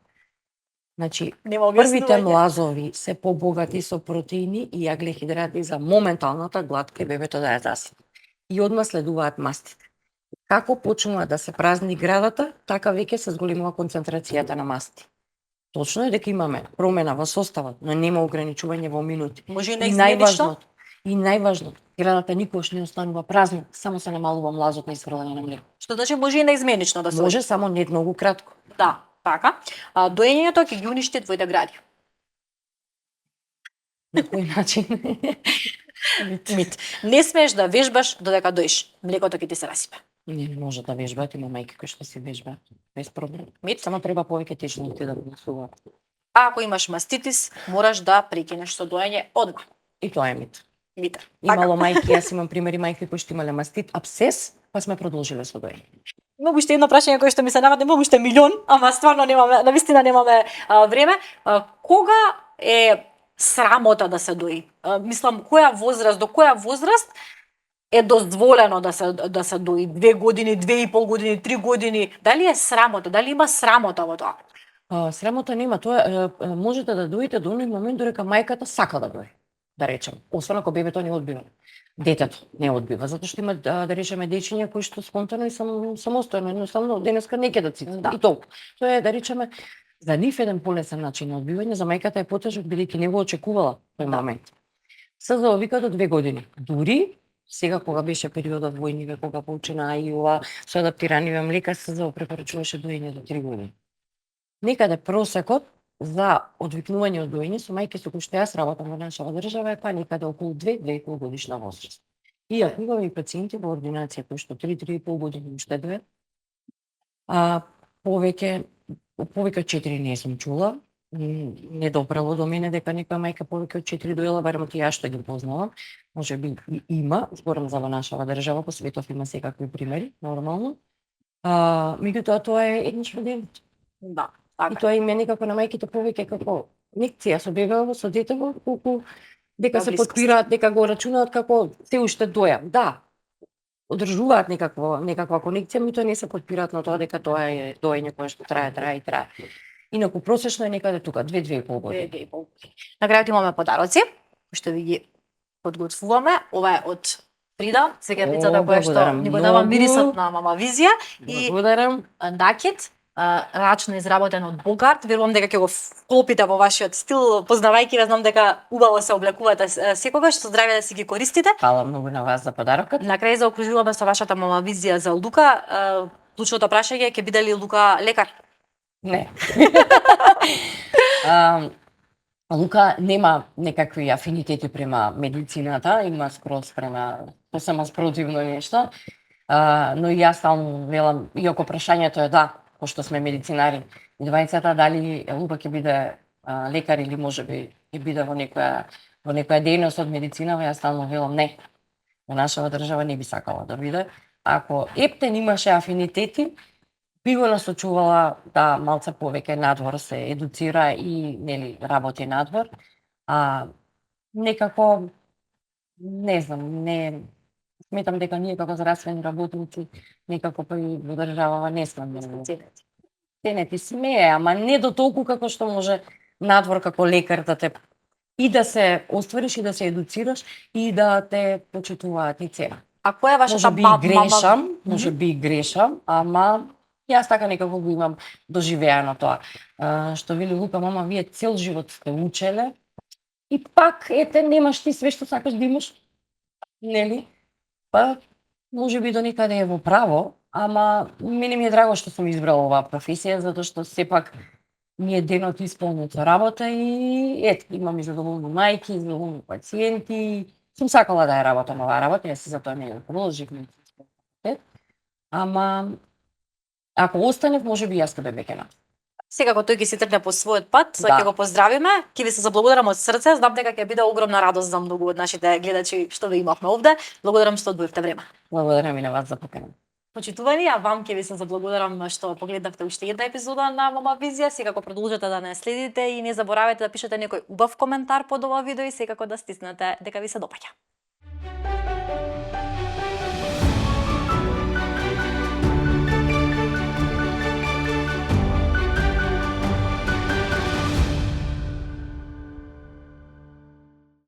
Значи, првите млазови се побогати со протеини и јаглехидрати за моменталната глад кај бебето да ја засити. И одма следуваат мастите. Како почнува да се празни градата, така веќе се зголемува концентрацијата на масти. Точно е дека имаме промена во составот, но нема ограничување во минути. Може и И наизменично? најважното, храната никогаш не останува празна, само се намалува млазот на изфрлање на млеко. Што значи може и наизменично да се Може, само не многу кратко. Да, така. Доењето ќе ги уништи твоите гради. На кој начин? Мит. Не смееш да вежбаш додека доиш. Млекото ќе ти се расипе. Не може да вежбаат, има мајки кои што се вежбаат без проблем. Мит. Само треба повеќе течности да внесуваат. А ако имаш маститис, мораш да прекинеш со доење одма. И тоа е мит. Митер. Имало мајки, јас имам примери мајки кои што имале мастит, абсцес, па сме продолжиле со доење. Имам уште едно прашање кое што ми се наваде, имам уште милион, ама стварно немаме, навистина немаме време. Кога е срамота да се дои? Мислам, која возраст, до која возраст е дозволено да се дои? 2 години, 2,5 години, 3 години? Дали е срамота? Дали има срамота во тоа? Срамота нема, тоа можете да доите до оној момент додека мајката сака да дои. Да речем, освен ако бебето не одбива. Детето не одбива, затоа што има да речеме дечиња кои што спонтано и самостојно едноставно денеска не ќе да цицат. Да. И толку. Тоа е да речеме за нив еден полесен начин на одбивање, за мајката е потежок бидејќи не го очекувала тој момент. СЗО вика до 2 години. Дури сега кога беше периодот војниве, кога почина и ова со адаптираниве млека, СЗО препорачуваше доење до 3 години. Некаде просекот за одвикнување од доење со мајки со кои што јас работам во нашава држава е па некаде околу 2-2,5 годишна возраст. Иако имаме и пациенти во ординација кои што 3-3,5 години уште дојат, повеќе од 4 не сум чула. Не допрало до мене дека некоја мајка повеќе од 4 доела, барем од ја што ги познавам. Може би и има, зборам за во нашава држава, по светот има секакви примери, нормално. Меѓутоа тоа е еднаш во денот. Да. И тоа им е некако на мајките повеќе како инекција со бебево, со детево, колку дека се близкост. потпираат, дека го рачунаат како се уште доја. Да, одржуваат некаква конекција, меѓутоа не се потпираат на тоа дека тоа е доење кое што трае. Инаку просечно е некаде тука 2-2,5 години. 2,5. На крајот имаме подароци, што ви ги подготвуваме. Ова е од Фрида, секретницата која што благодарам ни го дава многу. мирисот на Мама Визија и Благодарам. накид, рачно изработен од Богарт. Верувам дека ќе го вклопите во вашиот стил, познавајќи ве, знам дека убаво се облекувате секогаш, со здравје да си ги користите. Фала многу на вас за подарокот. На крај заокружуваме со вашата Мама Визија за Лука. Клучното прашање, ќе биде ли Лука лекар? Не. Лука нема некакви афинитети према медицината, има скроз према сосема спротивно нешто. Но и јас стално велам, иако прашањето е да, пошто сме медицинари, и двајцата дали Лука ќе биде лекар или можеби ќе биде во некоја дејност од медицинава, јас стално велам не. Во нашава држава не би сакала да биде. Ако ептен имаше афинитети, би го насочувала да малце повеќе надвор се едуцира и нели работи надвор. Некако не знам, не сметам дека ние како здравствени работници некако па и во државава не сме ценети смее, ама не до толку како што може надвор како лекар да те и да се оствариш и да се едуцираш и да те почитуваат и цена. А која е вашата Може би грешам, ама јас така некако го имам доживеано тоа. Што вели Лука, мама, вие цел живот сте учеле и пак, ете, немаш ти све што сакаш да имаш. Нели? Па, може би до некаде е во право, ама мене ми е драго што сум избрала оваа професија, затоа што сепак ми е денот исполнет со работа и ете, имам и задоволни мајки, задоволни пациенти. Сум сакала да ја работам оваа работа, јас и затоа не ја продолжив медицински факултет. Ама ако останев, може би јас ќе бе Секако тој ќе се тргне по својот пат, Да. ќе го поздравиме, ќе ви се заблагодарам од срце, знам дека ќе биде огромна радост за многу од нашите гледачи што ве имавме овде. Благодарам што одвоивте време. Благодарам и на вас за покана. Почитувани, а вам ќе ви се заблагодарам што погледнавте уште една епизода на Мама Визија. Секако продолжете да не следите и не заборавајте да пишете некој убав коментар под ова видео и секако да стиснете дека ви се допаѓа.